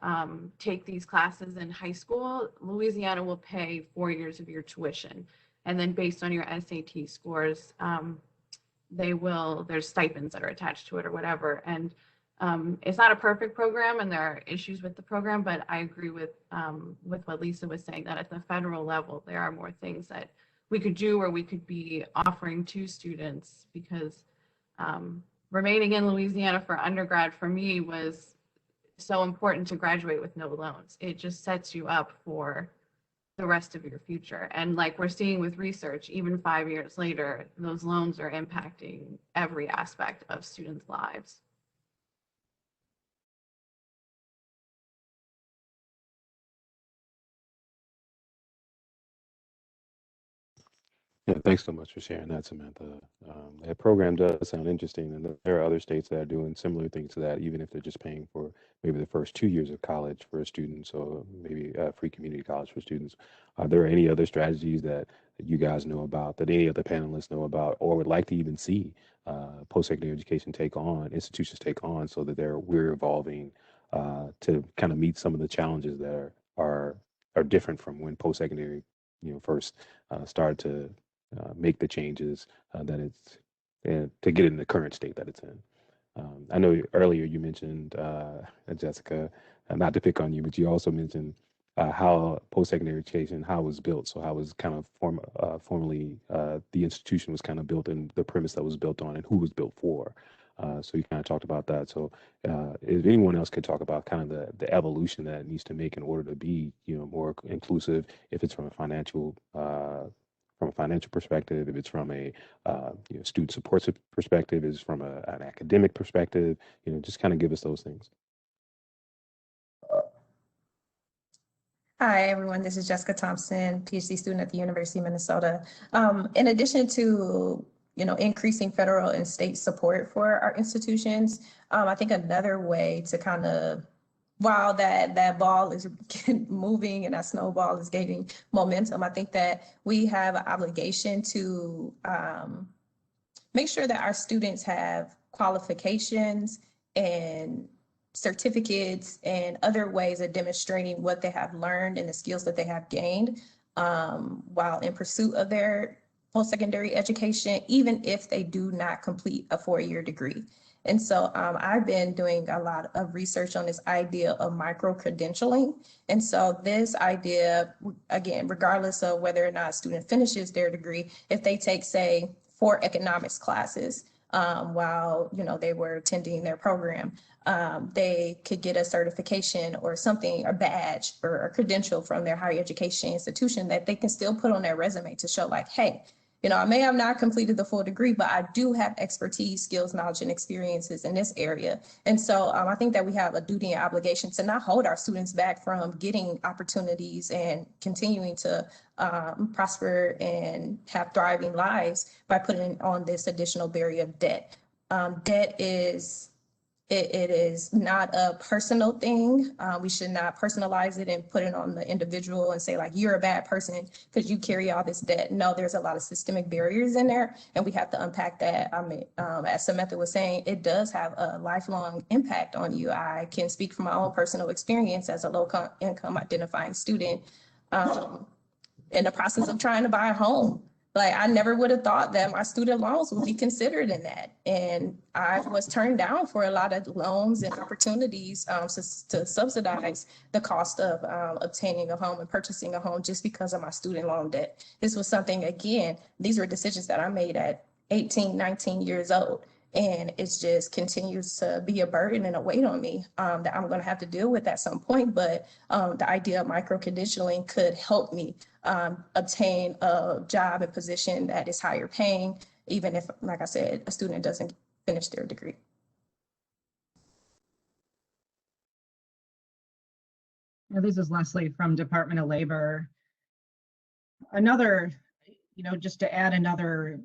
take these classes in high school, Louisiana will pay 4 years of your tuition. And then based on your SAT scores, there's stipends that are attached to it or whatever. And it's not a perfect program, and there are issues with the program, but I agree with what Lisa was saying, that at the federal level, there are more things that we could do or we could be offering to students, because remaining in Louisiana for undergrad for me was so important to graduate with no loans. It just sets you up for the rest of your future. And like we're seeing with research, even 5 years later, those loans are impacting every aspect of students' lives. Yeah, thanks so much for sharing that, Samantha. That program does sound interesting, and there are other states that are doing similar things to that, even if they're just paying for maybe the first 2 years of college for students, or maybe free community college for students. Are there any other strategies that you guys know about, that any other panelists know about, or would like to even see post-secondary education take on, institutions take on, so that we're evolving to kind of meet some of the challenges that are different from when post-secondary, first started to make the changes that it's to get in the current state that it's in. I know earlier you mentioned, Jessica, not to pick on you, but you also mentioned how post-secondary education, how it was built. So how it was kind of formally, the institution was kind of built, and the premise that was built on, and who was built for. So you kind of talked about that. So if anyone else could talk about kind of the evolution that it needs to make in order to be, more inclusive, if it's from a financial perspective, if it's from a student support perspective, is from an academic perspective, just kind of give us those things. Hi, everyone. This is Jessica Thompson, PhD student at the University of Minnesota. In addition to increasing federal and state support for our institutions, I think another way to kind of, while that ball is moving and that snowball is gaining momentum, I think that we have an obligation to make sure that our students have qualifications and certificates and other ways of demonstrating what they have learned and the skills that they have gained while in pursuit of their post-secondary education, even if they do not complete a 4-year degree. And so I've been doing a lot of research on this idea of micro-credentialing. And so this idea, again, regardless of whether or not a student finishes their degree, if they take, say, 4 economics classes while they were attending their program, they could get a certification or something, a badge or a credential from their higher education institution that they can still put on their resume to show like, hey, You know, I may have not completed the full degree, but I do have expertise, skills, knowledge, and experiences in this area. And so I think that we have a duty and obligation to not hold our students back from getting opportunities and continuing to prosper and have thriving lives by putting on this additional barrier of debt. Debt is it is not a personal thing. We should not personalize it and put it on the individual and say like, you're a bad person because you carry all this debt. No, there's a lot of systemic barriers in there and we have to unpack that. I mean, as Samantha was saying, it does have a lifelong impact on you. I can speak from my own personal experience as a low income identifying student in the process of trying to buy a home. Like I never would have thought that my student loans would be considered in that. And I was turned down for a lot of loans and opportunities to subsidize the cost of obtaining a home and purchasing a home just because of my student loan debt. This was something, again, these were decisions that I made at 18, 19 years old. And it just continues to be a burden and a weight on me that I'm going to have to deal with at some point. But the idea of micro-credentialing could help me obtain a job and position that is higher paying, even if, like I said, a student doesn't finish their degree. This is Leslie from Department of Labor. Another, just to add another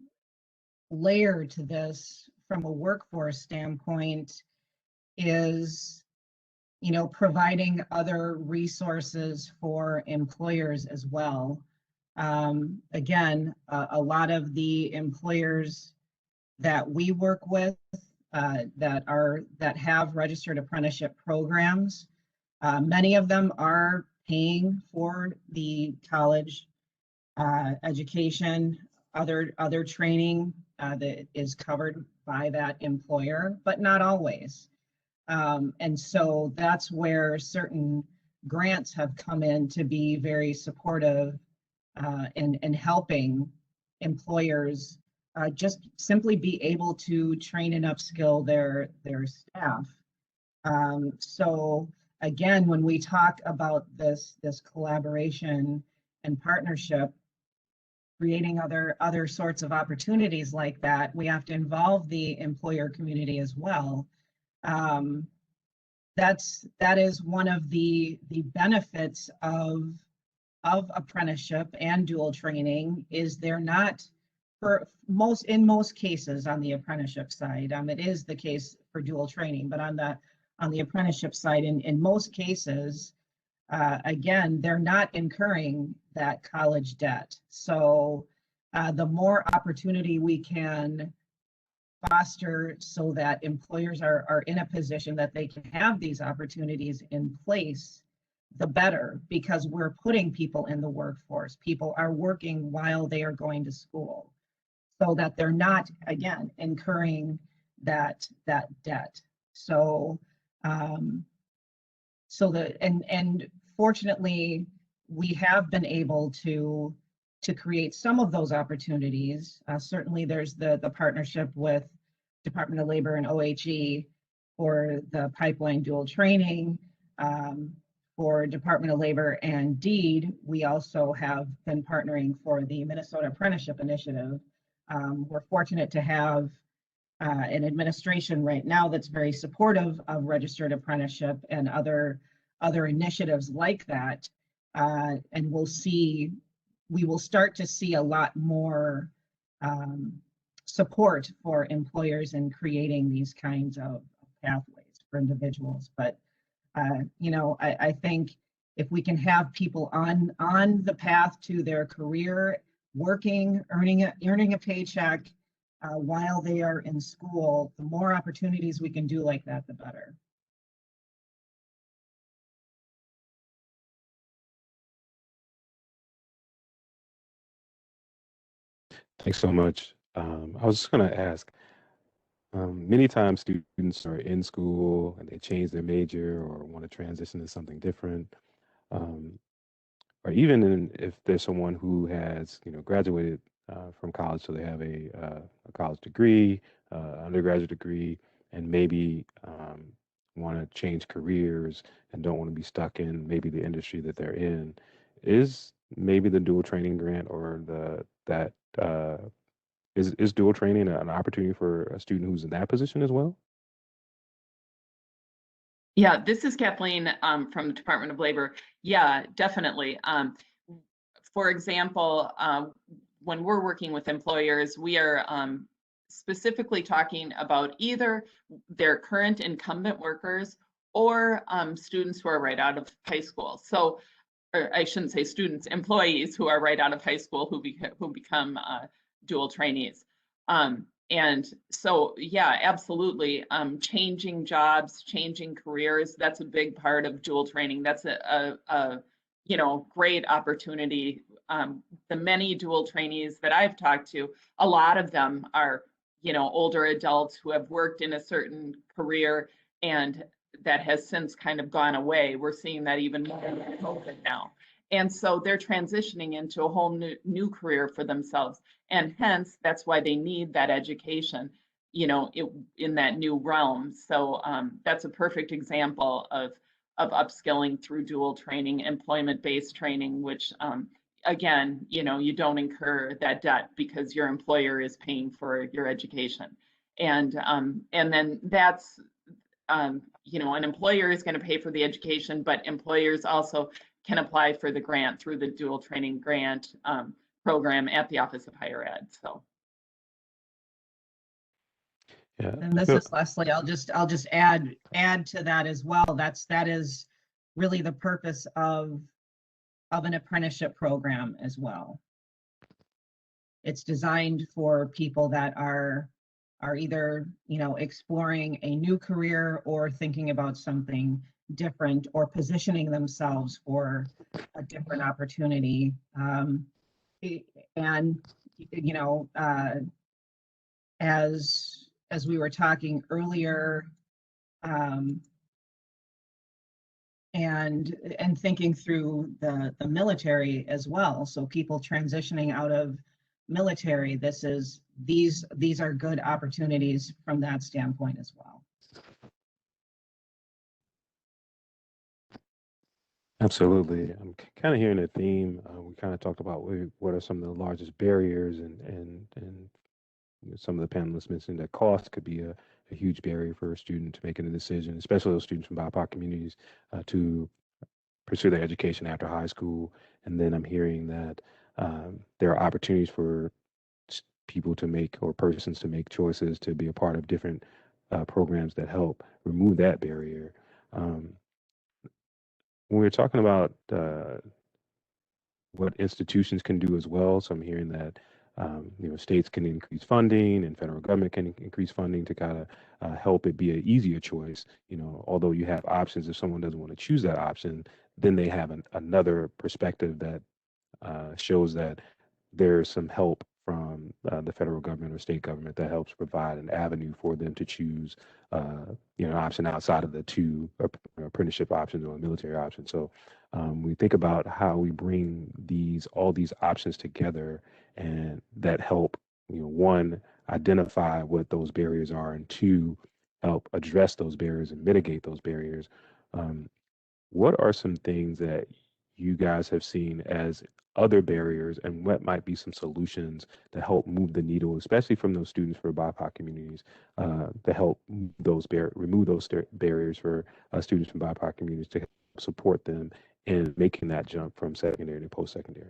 layer to this from a workforce standpoint is, providing other resources for employers as well. Again, a lot of the employers that we work with that have registered apprenticeship programs, many of them are paying for the college education, other training that is covered by that employer, but not always. And so that's where certain grants have come in to be very supportive in helping employers just simply be able to train and upskill their staff. So again, when we talk about this collaboration and partnership, creating other sorts of opportunities like that, we have to involve the employer community as well. That is one of the benefits of apprenticeship and dual training is they're not in most cases on the apprenticeship side. It is the case for dual training, but on the apprenticeship side, in most cases, again, they're not incurring that college debt. So the more opportunity we can foster so that employers are in a position that they can have these opportunities in place, the better, because we're putting people in the workforce. People are working while they are going to school so that they're not, again, incurring that debt. So and fortunately, we have been able to create some of those opportunities. Certainly, there's the partnership with Department of Labor and OHE for the pipeline dual training. For Department of Labor and DEED, we also have been partnering for the Minnesota Apprenticeship Initiative. We're fortunate to have an administration right now that's very supportive of registered apprenticeship and other initiatives like that. And we will start to see a lot more support for employers in creating these kinds of pathways for individuals. But I think if we can have people on the path to their career, working, earning a paycheck while they are in school, the more opportunities we can do like that, the better. Thanks so much. I was just going to ask, many times students are in school and they change their major or want to transition to something different. Or even if there's someone who has, graduated from college, so they have a college degree, undergraduate degree, and maybe want to change careers and don't want to be stuck in maybe the industry that they're in. Is maybe the dual training grant or is dual training an opportunity for a student who's in that position as well? Yeah, this is Kathleen from the Department of Labor. Yeah, definitely. For example, when we're working with employers, we are specifically talking about either their current incumbent workers or students who are right out of high school. So, or I shouldn't say students, employees who are right out of high school who become dual trainees. And so, yeah, absolutely. Changing jobs, changing careers, that's a big part of dual training. That's a great opportunity. The many dual trainees that I've talked to, a lot of them are, older adults who have worked in a certain career and that has since kind of gone away. We're seeing that even more in COVID now. And so they're transitioning into a whole new career for themselves. And hence, that's why they need that education, in that new realm. So that's a perfect example of upskilling through dual training, employment-based training, which again, you don't incur that debt because your employer is paying for your education. And then that's, an employer is going to pay for the education, but employers also can apply for the grant through the dual training grant program at the Office of Higher Ed. So. Yeah. And this is Leslie. I'll just add to that as well. That is really the purpose of an apprenticeship program as well. It's designed for people that are either, exploring a new career or thinking about something different or positioning themselves for a different opportunity. And, as we were talking earlier, and thinking through the military as well. So people transitioning out of military, these are good opportunities from that standpoint as well. Absolutely. I'm kind of hearing a theme. We kind of talked about what are some of the largest barriers, and some of the panelists mentioned that cost could be a huge barrier for a student to making a decision, especially those students from BIPOC communities, to pursue their education after high school. And then I'm hearing that there are opportunities for people to make, or persons to make choices to be a part of different programs that help remove that barrier. When we're talking about what institutions can do as well, so I'm hearing that states can increase funding and federal government can increase funding to kind of help it be an easier choice. Although you have options, if someone doesn't want to choose that option, then they have another perspective that shows that there's some help from the federal government or state government that helps provide an avenue for them to choose, an option outside of the two apprenticeship options or military options. So we think about how we bring all these options together, and that help, one, identify what those barriers are, and two, help address those barriers and mitigate those barriers. What are some things that you guys have seen as other barriers, and what might be some solutions to help move the needle, especially from those students for BIPOC communities, to help remove those barriers for students from BIPOC communities, to help support them in making that jump from secondary to post-secondary?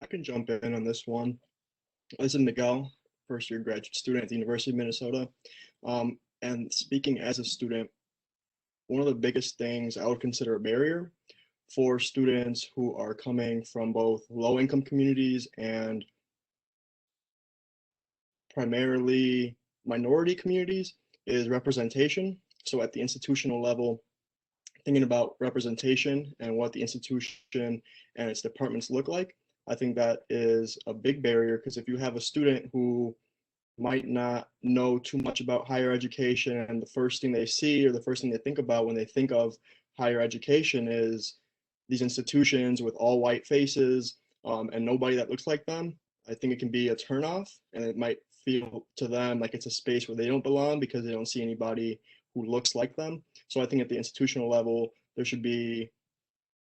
I can jump in on this one. This is Miguel, first-year graduate student at the University of Minnesota. And speaking as a student, one of the biggest things I would consider a barrier for students who are coming from both low-income communities and primarily minority communities is representation. So at the institutional level, thinking about representation and what the institution and its departments look like, I think that is a big barrier, because if you have a student who might not know too much about higher education, and the first thing they see or the first thing they think about when they think of higher education is these institutions with all white faces and nobody that looks like them, I think it can be a turnoff, and it might feel to them like it's a space where they don't belong because they don't see anybody who looks like them. So I think at the institutional level, there should be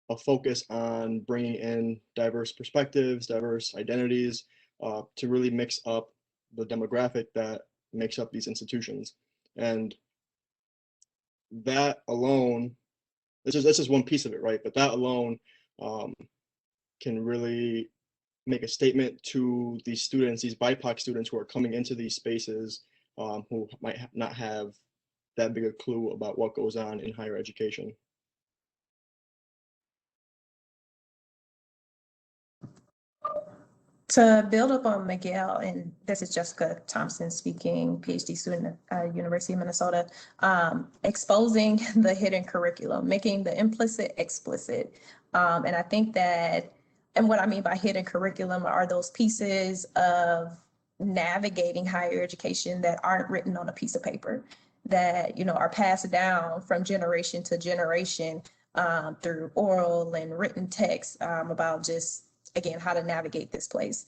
a focus on bringing in diverse perspectives, diverse identities, to really mix up the demographic that makes up these institutions. And that alone, this is one piece of it, right? But that alone can really make a statement to these students, these BIPOC students who are coming into these spaces, who might not have that big a clue about what goes on in higher education. To build up on Miguel, and this is Jessica Thompson speaking, PhD student at University of Minnesota, exposing the hidden curriculum, making the implicit explicit. And I think that, and what I mean by hidden curriculum are those pieces of navigating higher education that aren't written on a piece of paper, that, you know, are passed down from generation to generation through oral and written text about just, again, how to navigate this place.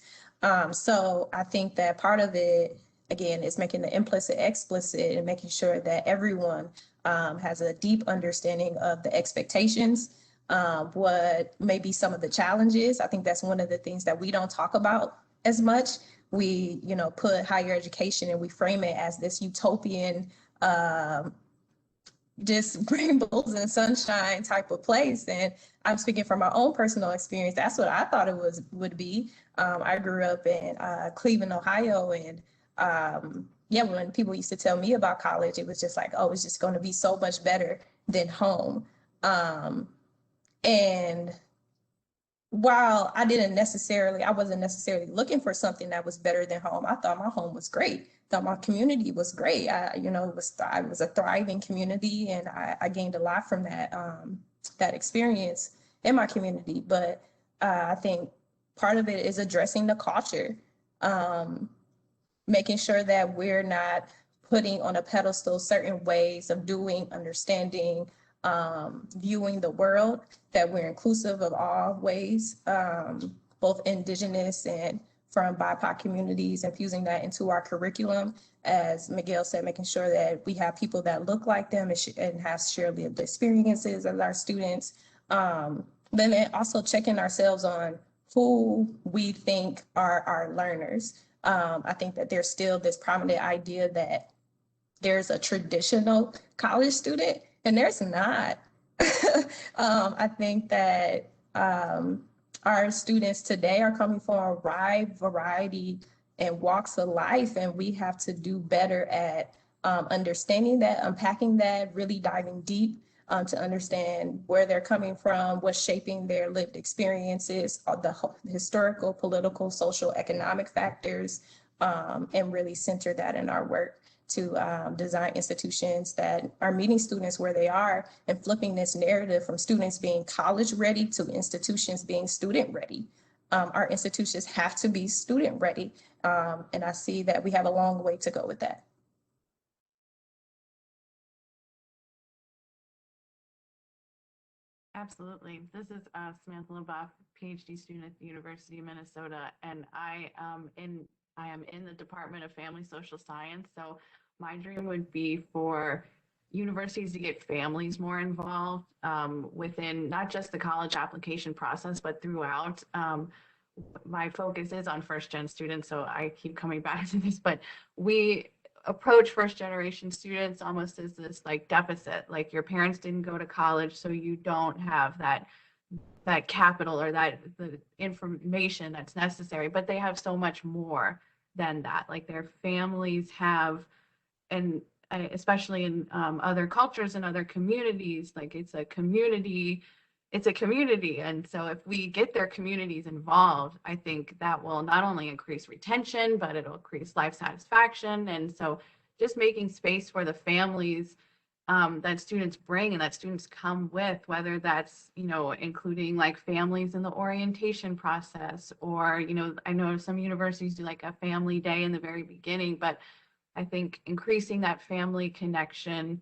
So I think that part of it, again, is making the implicit explicit and making sure that everyone has a deep understanding of the expectations, what may be some of the challenges. I think that's one of the things that we don't talk about as much. We, you know, put higher education and we frame it as this utopian, just rainbows and sunshine type of place. And I'm speaking from my own personal experience. That's what I thought it would be. I grew up in Cleveland, Ohio, and yeah, when people used to tell me about college, it was just like, oh, it's just going to be so much better than home. And while I wasn't necessarily looking for something that was better than home, I thought my home was great. Thought my community was great. It was a thriving community, and I gained a lot from that experience in my community. But I think part of it is addressing the culture, making sure that we're not putting on a pedestal certain ways of doing, understanding, viewing the world, that we're inclusive of all ways, both indigenous and from BIPOC communities, infusing that into our curriculum. As Miguel said, making sure that we have people that look like them and have shared lived experiences as our students. Then also checking ourselves on who we think are our learners. I think that there's still this prominent idea that there's a traditional college student, and there's not. I think that our students today are coming from a wide variety and walks of life, and we have to do better at understanding that, unpacking that, really diving deep to understand where they're coming from, what's shaping their lived experiences, the historical, political, social, economic factors, and really center that in our work to design institutions that are meeting students where they are and flipping this narrative from students being college ready to institutions being student ready. Our institutions have to be student ready. And I see that we have a long way to go with that. Absolutely. This is Samantha Lepp, PhD student at the University of Minnesota, and I am in the Department of Family Social Science. So my dream would be for universities to get families more involved within not just the college application process, but throughout. My focus is on first-gen students, so I keep coming back to this, but we approach first-generation students almost as this like deficit, like your parents didn't go to college, so you don't have that capital or the information that's necessary, but they have so much more than that. Like their families have, and especially in other cultures and other communities, like it's a community. And so if we get their communities involved, I think that will not only increase retention, but it'll increase life satisfaction. And so just making space for the families that students bring and that students come with, whether that's, including like families in the orientation process, or, I know some universities do like a family day in the very beginning, but I think increasing that family connection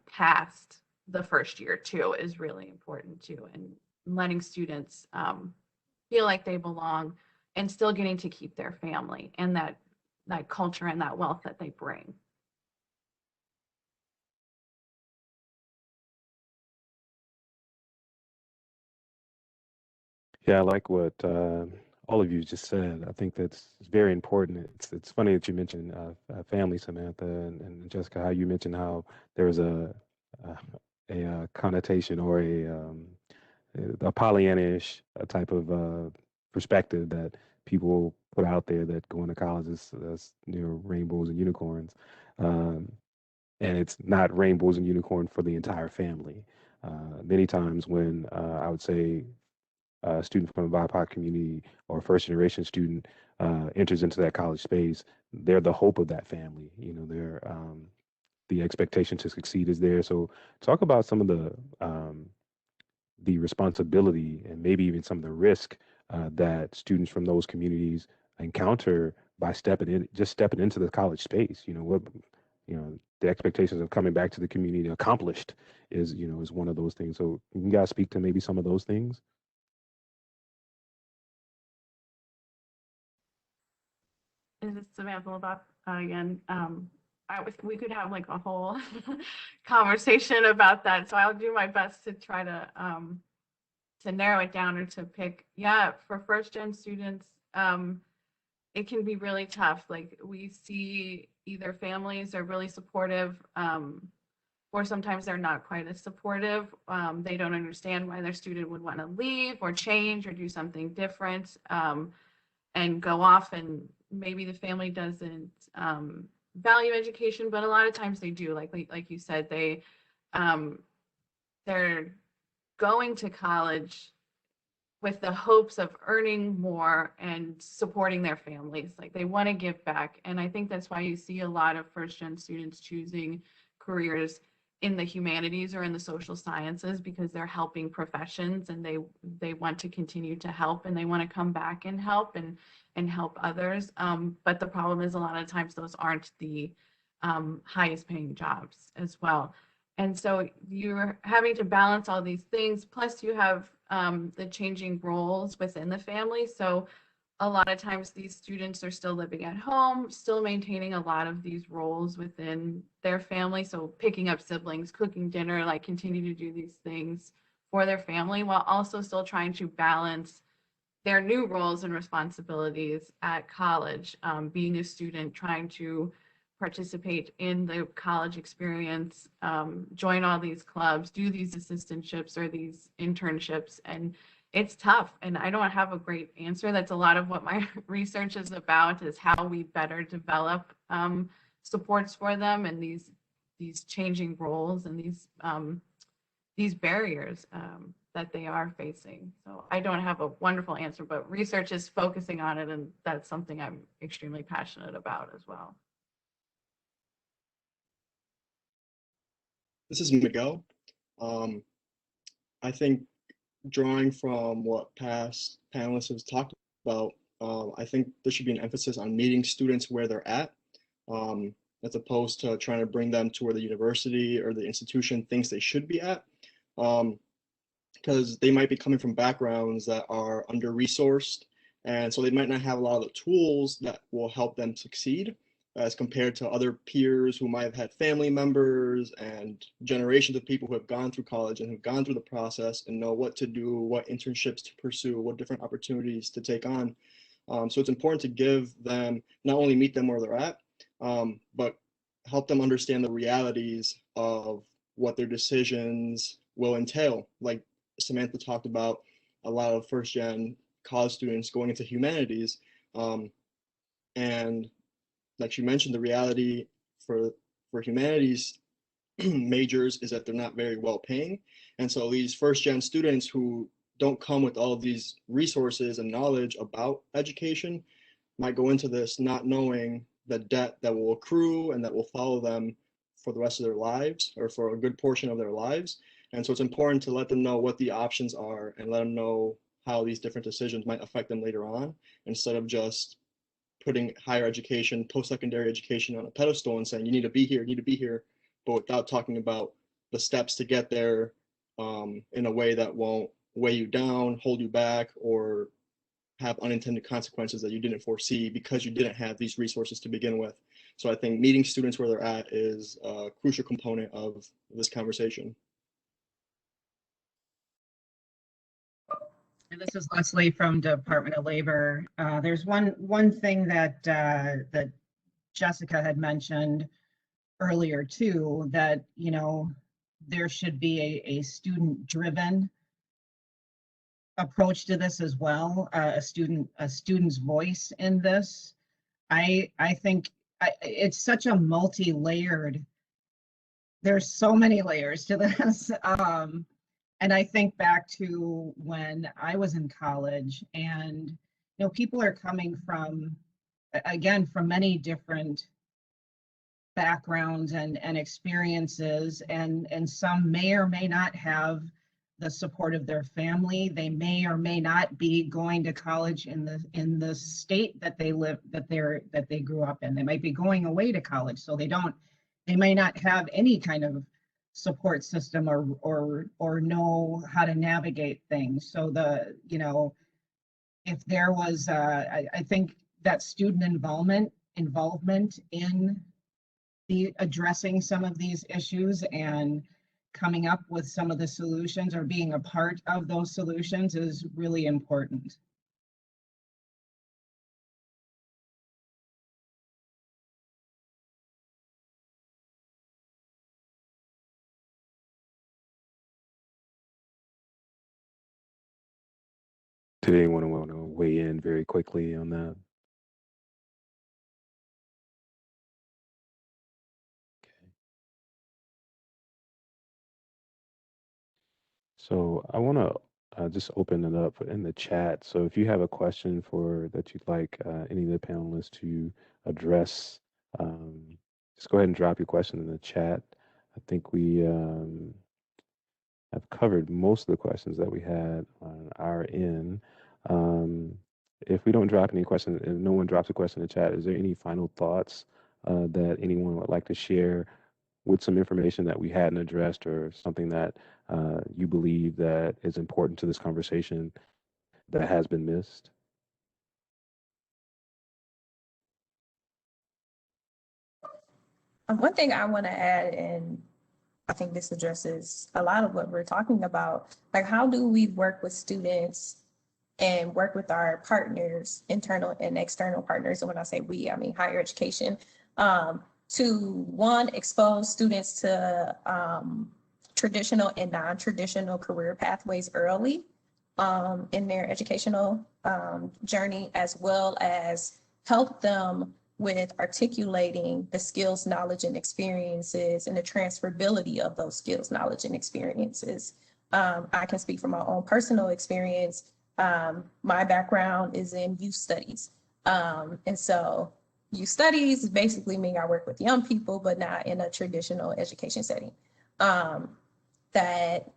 past the first year too is really important too, and letting students feel like they belong and still getting to keep their family and that culture and that wealth that they bring. Yeah, I like what all of you just said. I think that's very important. It's funny that you mentioned family, Samantha, and Jessica, how you mentioned how there's a connotation or a Pollyannish type of perspective that people put out there that going to college is rainbows and unicorns, um, and it's not rainbows and unicorn for the entire family. Many times when I would say a student from a BIPOC community or a first generation student enters into that college space, they're the hope of that family. They're the expectation to succeed is there. So talk about some of the responsibility and maybe even some of the risk that students from those communities encounter by stepping into the college space. The expectations of coming back to the community accomplished is one of those things. So can you guys speak to maybe some of those things? This is Samantha Lepp again. We could have like a whole conversation about that. So I'll do my best to try to narrow it down or to pick. Yeah, for first gen students, it can be really tough. Like we see either families are really supportive, or sometimes they're not quite as supportive. They don't understand why their student would want to leave or change or do something different, and go off, and maybe the family doesn't value education, but a lot of times they do. Like you said, they're going to college with the hopes of earning more and supporting their families. Like they want to give back. And I think that's why you see a lot of first gen students choosing careers in the humanities or in the social sciences, because they're helping professions and they want to continue to help, and they want to come back and help and help others. But the problem is a lot of times those aren't the highest paying jobs as well. And so you're having to balance all these things. Plus you have the changing roles within the family. So a lot of times these students are still living at home, still maintaining a lot of these roles within their family. So picking up siblings, cooking dinner, like continue to do these things for their family while also still trying to balance their new roles and responsibilities at college, being a student, trying to participate in the college experience, join all these clubs, do these assistantships or these internships. And it's tough. And I don't have a great answer. That's a lot of what my research is about, is how we better develop supports for them and these changing roles and these barriers that they are facing. So I don't have a wonderful answer, but research is focusing on it, and that's something I'm extremely passionate about as well. This is Miguel. I think drawing from what past panelists have talked about, I think there should be an emphasis on meeting students where they're at, as opposed to trying to bring them to where the university or the institution thinks they should be at. Because they might be coming from backgrounds that are under-resourced, and so they might not have a lot of the tools that will help them succeed as compared to other peers who might have had family members and generations of people who have gone through college and who've gone through the process and know what to do, what internships to pursue, what different opportunities to take on. So it's important to give them, not only meet them where they're at, but help them understand the realities of what their decisions will entail. Like Samantha talked about, a lot of first gen college students going into humanities, and like she mentioned, the reality for humanities majors is that they're not very well paying. And so these first gen students who don't come with all of these resources and knowledge about education might go into this not knowing the debt that will accrue and that will follow them for the rest of their lives, or for a good portion of their lives. And so it's important to let them know what the options are and let them know how these different decisions might affect them later on, instead of just putting higher education, post-secondary education on a pedestal and saying, you need to be here, but without talking about the steps to get there in a way that won't weigh you down, hold you back, or have unintended consequences that you didn't foresee because you didn't have these resources to begin with. So I think meeting students where they're at is a crucial component of this conversation. And this is Leslie from Department of Labor. There's one thing that that Jessica had mentioned earlier too, that, you know, there should be a student-driven approach to this as well, a student's voice in this. I think it's such a multi-layered, there's so many layers to this. And I think back to when I was in college, and, you know, people are coming from, again, from many different backgrounds and experiences, and some may or may not have the support of their family. They may or may not be going to college in the state that they live, that they grew up in. They might be going away to college, so they may not have any kind of support system or know how to navigate things. So you know, if there was, I think that student involvement in the addressing some of these issues and coming up with some of the solutions or being a part of those solutions is really important. Did anyone want to weigh in very quickly on that? Okay. So I want to just open it up in the chat. So if you have a question that you'd like any of the panelists to address, just go ahead and drop your question in the chat. I think we have covered most of the questions that we had on our end. If we don't drop any questions, if no one drops a question in the chat, is there any final thoughts that anyone would like to share with some information that we hadn't addressed, or something that you believe that is important to this conversation that has been missed? One thing I want to add, and I think this addresses a lot of what we're talking about, like, how do we work with students and work with our partners, internal and external partners? And when I say we, I mean higher education, to one, expose students to traditional and non-traditional career pathways early in their educational journey, as well as help them with articulating the skills, knowledge, and experiences, and the transferability of those skills, knowledge, and experiences. I can speak from my own personal experience. My background is in youth studies. And so youth studies basically mean I work with young people, but not in a traditional education setting. That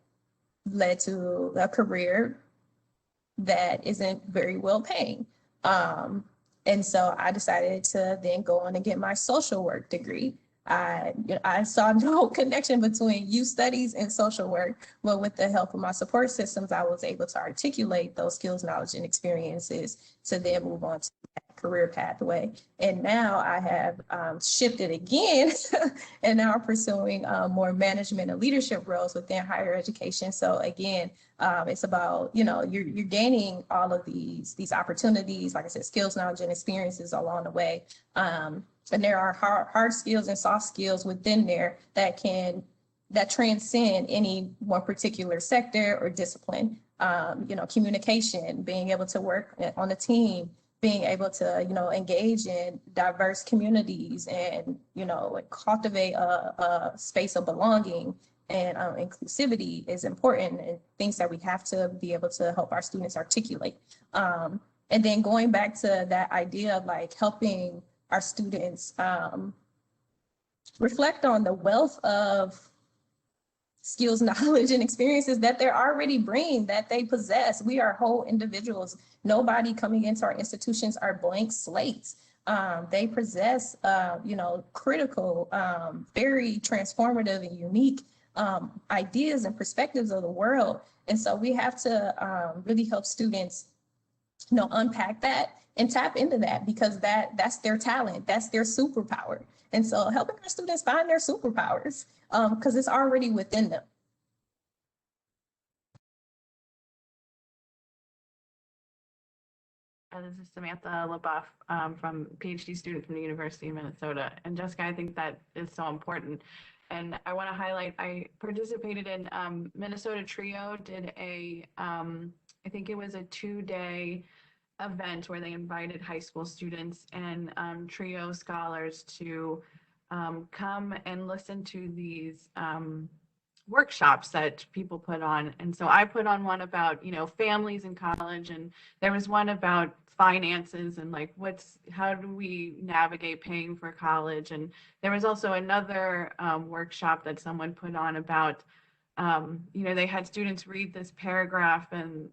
led to a career that isn't very well paying. And so I decided to then go on and get my social work degree. I saw no connection between youth studies and social work, but with the help of my support systems, I was able to articulate those skills, knowledge, and experiences to then move on to that career pathway. And now I have shifted again and now pursuing more management and leadership roles within higher education. So again, it's about, you know, you're gaining all of these opportunities, like I said, skills, knowledge, and experiences along the way. And there are hard skills and soft skills within there that transcend any one particular sector or discipline. You know, communication, being able to work on a team, being able to, you know, engage in diverse communities and, you know, cultivate a space of belonging and inclusivity is important, and things that we have to be able to help our students articulate. And then going back to that idea of like helping our students reflect on the wealth of skills, knowledge, and experiences that they're already bringing, that they possess. We are whole individuals. Nobody coming into our institutions are blank slates. They possess, you know, critical, very transformative and unique ideas and perspectives of the world. And so we have to really help students unpack that and tap into that, because that's their talent, that's their superpower. And so helping our students find their superpowers, because it's already within them. This is Samantha Lepp from PhD student from the University of Minnesota. And Jessica, I think that is so important. And I want to highlight, I participated in Minnesota Trio, did I think it was a 2-day event where they invited high school students and Trio scholars to come and listen to these workshops that people put on. And so I put on one about, families in college, and there was one about finances and like how do we navigate paying for college. And there was also another workshop that someone put on about, they had students read this paragraph and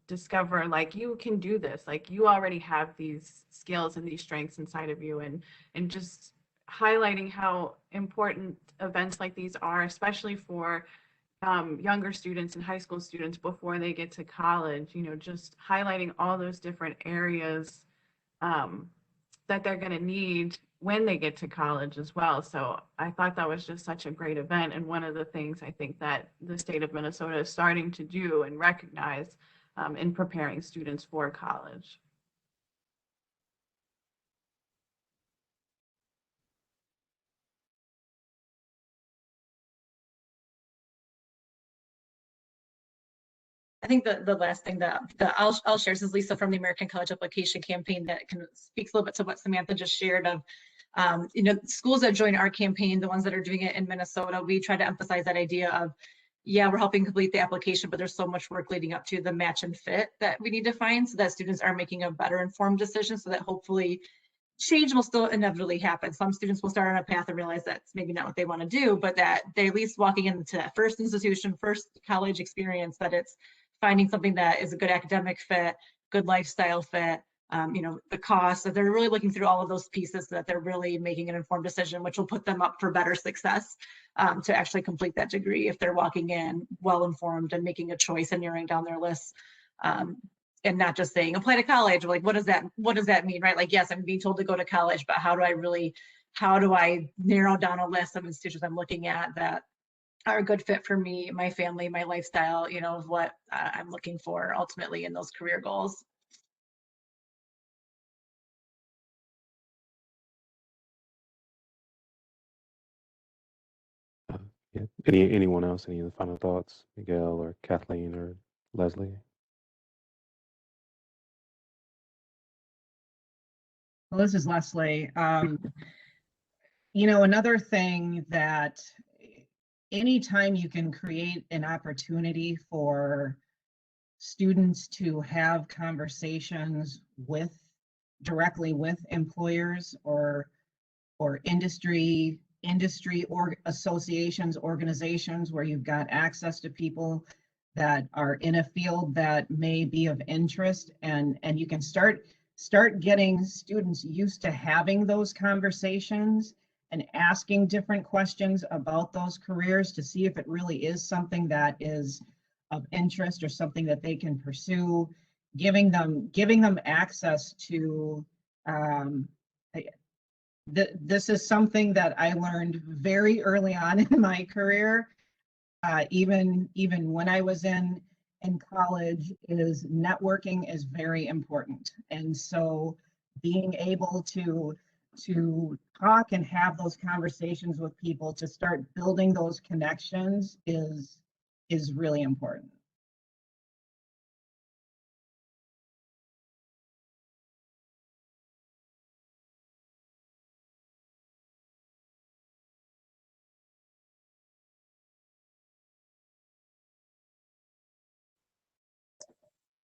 discover like, you can do this, like you already have these skills and these strengths inside of you, and just highlighting how important events like these are, especially for younger students and high school students before they get to college, just highlighting all those different areas that they're going to need when they get to college as well. So I thought that was just such a great event. And one of the things I think that the state of Minnesota is starting to do and recognize in preparing students for college. I think the last thing that I'll share, this is Lisa from the American College Application Campaign, that speaks a little bit to what Samantha just shared of, schools that join our campaign, the ones that are doing it in Minnesota, we try to emphasize that idea of, yeah, we're helping complete the application, but there's so much work leading up to the match and fit that we need to find so that students are making a better informed decision, so that hopefully change will still inevitably happen. Some students will start on a path and realize that's maybe not what they want to do, but that they're at least walking into that first institution, first college experience, that it's finding something that is a good academic fit, good lifestyle fit, the cost, that they're really looking through all of those pieces, so that they're really making an informed decision, which will put them up for better success to actually complete that degree if they're walking in well-informed and making a choice and narrowing down their lists. And not just saying apply to college. Like, what does that mean, right? Like, yes, I'm being told to go to college, but how do I narrow down a list of institutions I'm looking at that are a good fit for me, my family, my lifestyle, of what I'm looking for ultimately in those career goals. Yeah. Anyone else? Any other final thoughts, Miguel or Kathleen or Leslie? Well, this is Leslie. Another thing that anytime you can create an opportunity for students to have conversations directly with employers or industry or associations, organizations, where you've got access to people that are in a field that may be of interest, and you can start getting students used to having those conversations and asking different questions about those careers to see if it really is something that is of interest or something that they can pursue, giving them access to this is something that I learned very early on in my career, even when I was in college, is networking is very important. And so being able to talk and have those conversations with people to start building those connections is really important.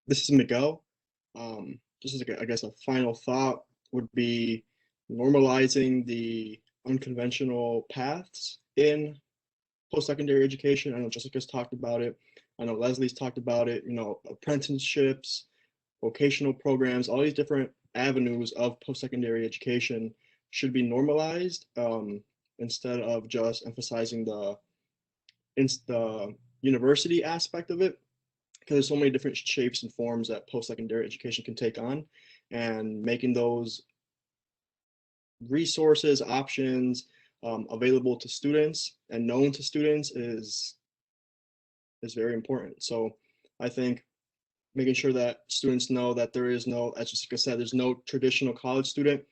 This is Miguel. Just as I guess a final thought would be normalizing the unconventional paths in post-secondary education. I know Jessica's talked about it. I know Leslie's talked about it. Apprenticeships, vocational programs, all these different avenues of post-secondary education should be normalized instead of just emphasizing the university aspect of it. there's so many different shapes and forms that post-secondary education can take on, and making those resources, options available to students and known to students is very important. So I think making sure that students know that there is no, as Jessica said, there's no traditional college student,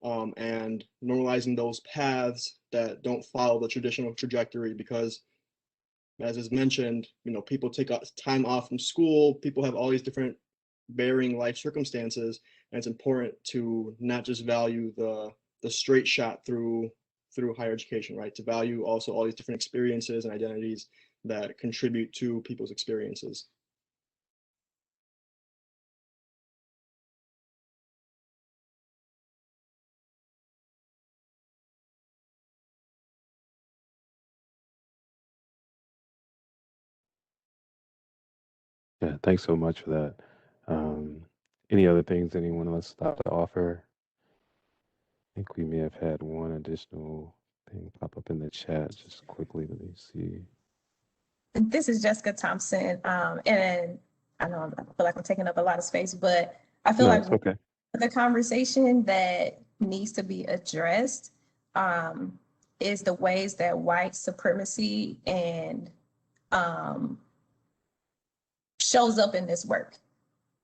and normalizing those paths that don't follow the traditional trajectory, because as is mentioned, people take time off from school, people have all these different varying life circumstances, and it's important to not just value the straight shot through higher education, right? To value also all these different experiences and identities that contribute to people's experiences. Yeah, thanks so much for that. Any other things anyone else thought to offer? I think we may have had one additional thing pop up in the chat. Just quickly, let me see. This is Jessica Thompson, and I know I feel like I'm taking up a lot of space, but I feel No, like it's okay. the conversation that needs to be addressed is the ways that white supremacy and shows up in this work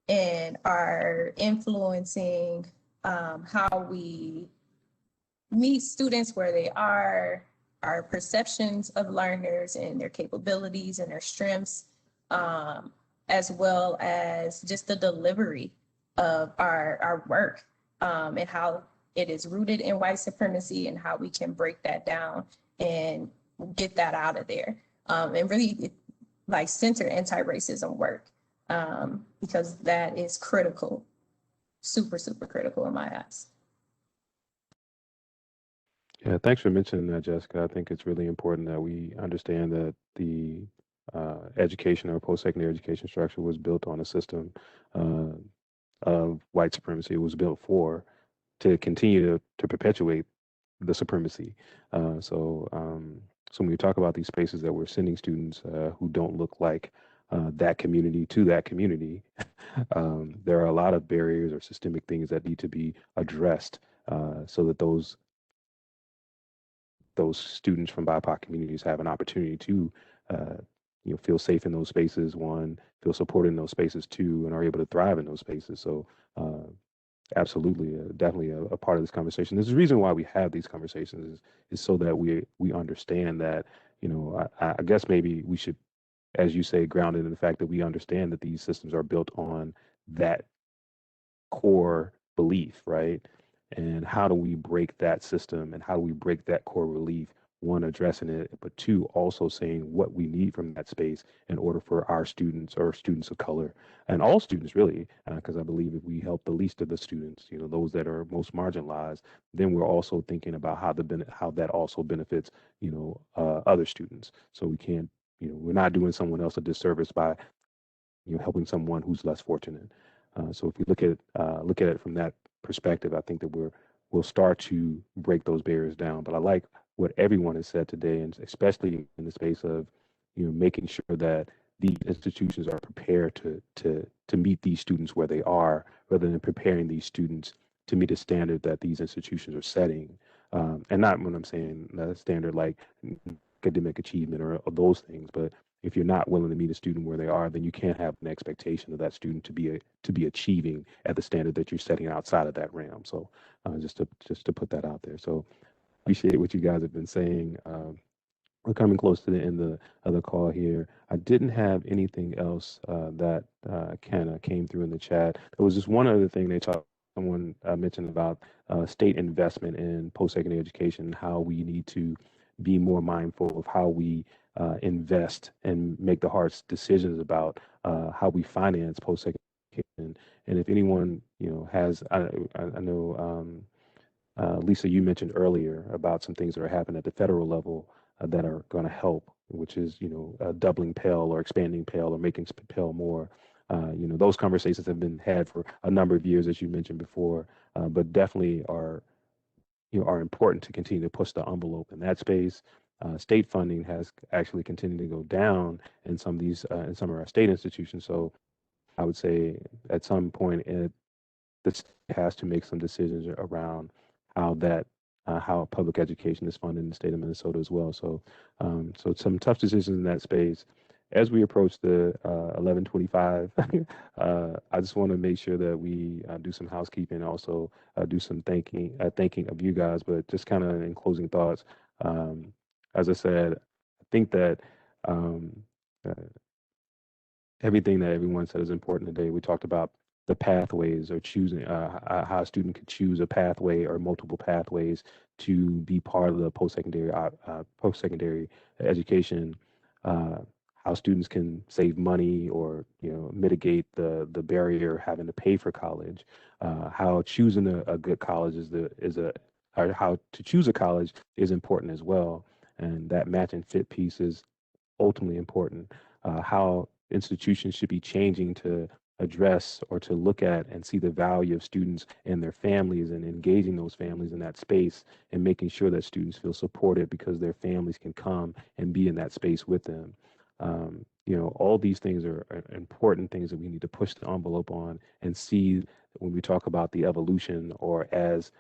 and are influencing how we meet students where they are, our perceptions of learners and their capabilities and their strengths, as well as just the delivery of our work, and how it is rooted in white supremacy and how we can break that down and get that out of there, and really like center anti-racism work, because that is critical, super, super critical in my eyes. Yeah, thanks for mentioning that, Jessica. I think it's really important that we understand that the education or post-secondary education structure was built on a system of white supremacy. It was built to continue to perpetuate the supremacy. So when we talk about these spaces that we're sending students who don't look like that community to that community, there are a lot of barriers or systemic things that need to be addressed so that those students from BIPOC communities have an opportunity to feel safe in those spaces, one, feel supported in those spaces, two, and are able to thrive in those spaces. So absolutely, definitely a part of this conversation. There's a reason why we have these conversations is so that we understand that, I guess maybe we should, as you say, grounded in the fact that we understand that these systems are built on that core belief, right? And how do we break that system and how do we break that core belief? One, addressing it, but two, also saying what we need from that space in order for our students or students of color and all students really, because I believe if we help the least of the students, those that are most marginalized, then we're also thinking about how that also benefits, other students. So we can't, we're not doing someone else a disservice by, helping someone who's less fortunate. So if we look at it from that perspective, I think that we'll start to break those barriers down. But I like what everyone has said today, and especially in the space of making sure that these institutions are prepared to meet these students where they are, rather than preparing these students to meet a standard that these institutions are setting, and not when I'm saying a standard like academic achievement or those things, but if you're not willing to meet a student where they are, then you can't have an expectation of that student to be achieving at the standard that you're setting outside of that realm. So just to put that out there. So appreciate what you guys have been saying. We're coming close to the end of the call here. I didn't have anything else that kind of came through in the chat. There was just one other thing someone mentioned about state investment in post-secondary education, how we need to be more mindful of how we invest and make the hard decisions about how we finance post-secondary education. And if anyone has, I know Lisa, you mentioned earlier about some things that are happening at the federal level that are going to help, which is doubling Pell or expanding Pell or making Pell more. Those conversations have been had for a number of years, as you mentioned before, but definitely are important to continue to push the envelope in that space. state funding has actually continued to go down in some of these in some of our state institutions. So I would say at some point the state has to make some decisions around how that how public education is funded in the state of Minnesota as well. So so some tough decisions in that space. As we approach the 11:25, I just want to make sure that we do some housekeeping, also do some thanking of you guys. But just kind of in closing thoughts, as I said, I think that um, uh, everything that everyone said is important today. We talked about the pathways or choosing how a student could choose a pathway or multiple pathways to be part of the post-secondary education. Uh, how students can save money or mitigate the barrier of having to pay for college. How choosing a good college or how to choose a college is important as well, and that match and fit piece is ultimately important. How institutions should be changing to address or to look at and see the value of students and their families and engaging those families in that space and making sure that students feel supported because their families can come and be in that space with them. All these things are important things that we need to push the envelope on and see when we talk about the evolution or as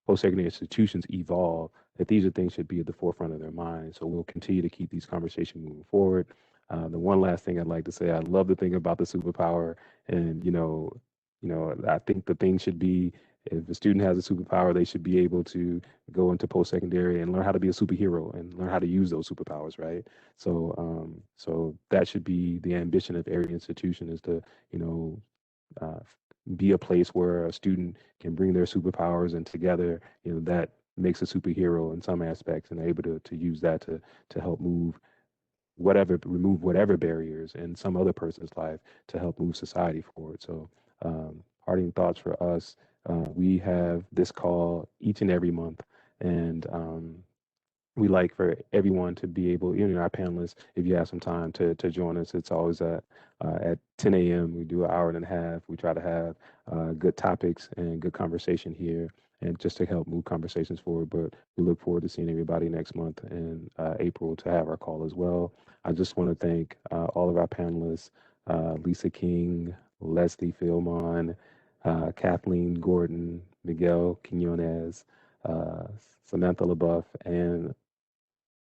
post-secondary institutions evolve, that these are things should be at the forefront of their minds. So we'll continue to keep these conversations moving forward. The one last thing I'd like to say, I love the thing about the superpower, and I think the thing should be if a student has a superpower, they should be able to go into post-secondary and learn how to be a superhero and learn how to use those superpowers, right? So that should be the ambition of every institution is to, uh, be a place where a student can bring their superpowers and together, that makes a superhero in some aspects and able to use that to help remove whatever barriers in some other person's life to help move society forward. So parting thoughts for us, we have this call each and every month, and we like for everyone to be able, our panelists, if you have some time to join us, it's always at 10 a.m. We do an hour and a half. We try to have good topics and good conversation here and just to help move conversations forward. But we look forward to seeing everybody next month in April to have our call as well. I just want to thank all of our panelists, Lisa King, Leslie Philmon, Kathleen Gordon, Miguel Quinones, uh, Samantha LeBuff, and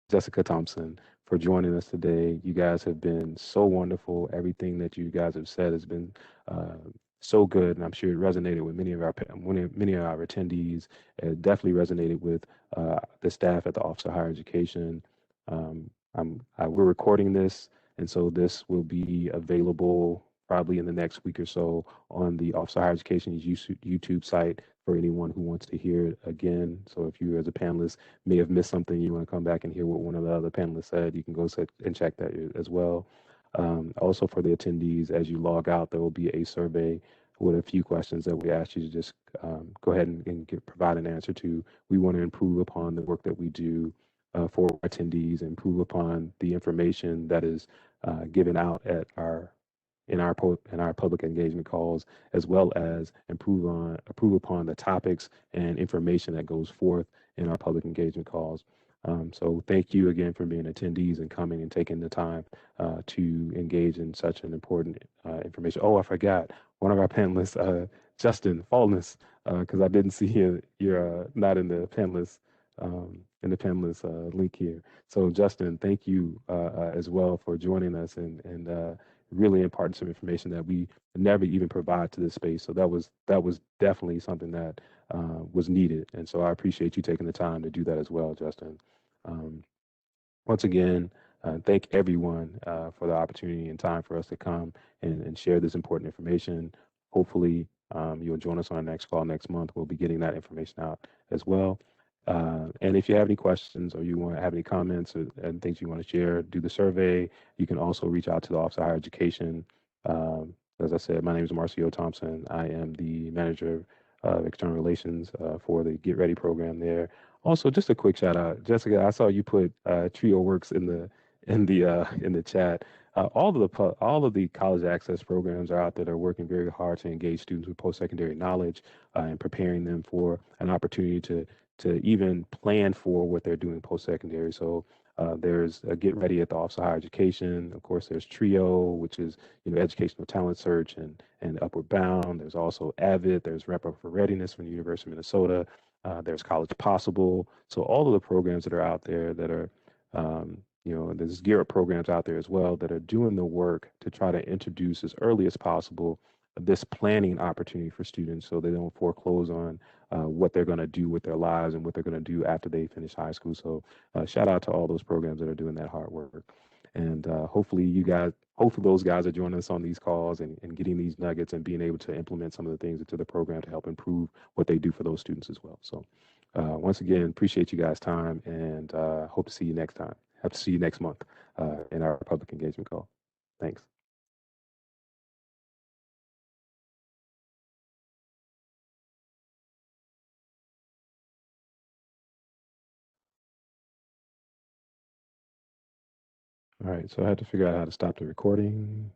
Jessica Thompson for joining us today. You guys have been so wonderful. Everything that you guys have said has been so good, and I'm sure it resonated with many of our attendees. It definitely resonated with the staff at the Office of Higher Education. We're recording this, and so this will be available probably in the next week or so on the Office of Higher Education's YouTube site for anyone who wants to hear it again. So if you as a panelist may have missed something, you want to come back and hear what one of the other panelists said, you can go and check that as well. Also for the attendees, as you log out, there will be a survey with a few questions that we ask you to just go ahead and provide an answer to. We want to improve upon the work that we do for attendees, improve upon the information that is given out at in our public engagement calls, as well as improve upon the topics and information that goes forth in our public engagement calls. So thank you again for being attendees and coming and taking the time to engage in such an important information. Oh, I forgot one of our panelists, Justin Fallness, because I didn't see you're not in the panelist link here. So Justin, thank you as well for joining us and really imparting some information that we never even provide to this space. So that was definitely something that was needed. And so I appreciate you taking the time to do that as well, Justin. Once again, thank everyone for the opportunity and time for us to come and share this important information. Hopefully, you'll join us on our next call next month. We'll be getting that information out as well. And if you have any questions or you want to have any comments and things you want to share, do the survey. You can also reach out to the Office of Higher Education. As I said, my name is Marcio Thompson. I am the manager of external relations for the Get Ready program there. Also, just a quick shout out, Jessica. I saw you put Trio Works in the chat. All of the college access programs are out there that are working very hard to engage students with post-secondary knowledge and preparing them for an opportunity to even plan for what they're doing post-secondary. So there's a Get Ready at the Office of Higher Education. Of course, there's TRIO, which is Educational Talent Search and Upward Bound. There's also AVID. There's Rep Up for Readiness from the University of Minnesota. There's College Possible. So all of the programs that are out there that are, there's Gear Up programs out there as well that are doing the work to try to introduce as early as possible this planning opportunity for students so they don't foreclose on what they're going to do with their lives and what they're going to do after they finish high school. So shout out to all those programs that are doing that hard work. And hopefully those guys are joining us on these calls and getting these nuggets and being able to implement some of the things into the program to help improve what they do for those students as well. So once again, appreciate you guys' time and hope to see you next time. Have to see you next month in our public engagement call. Thanks. All right, so I had to figure out how to stop the recording.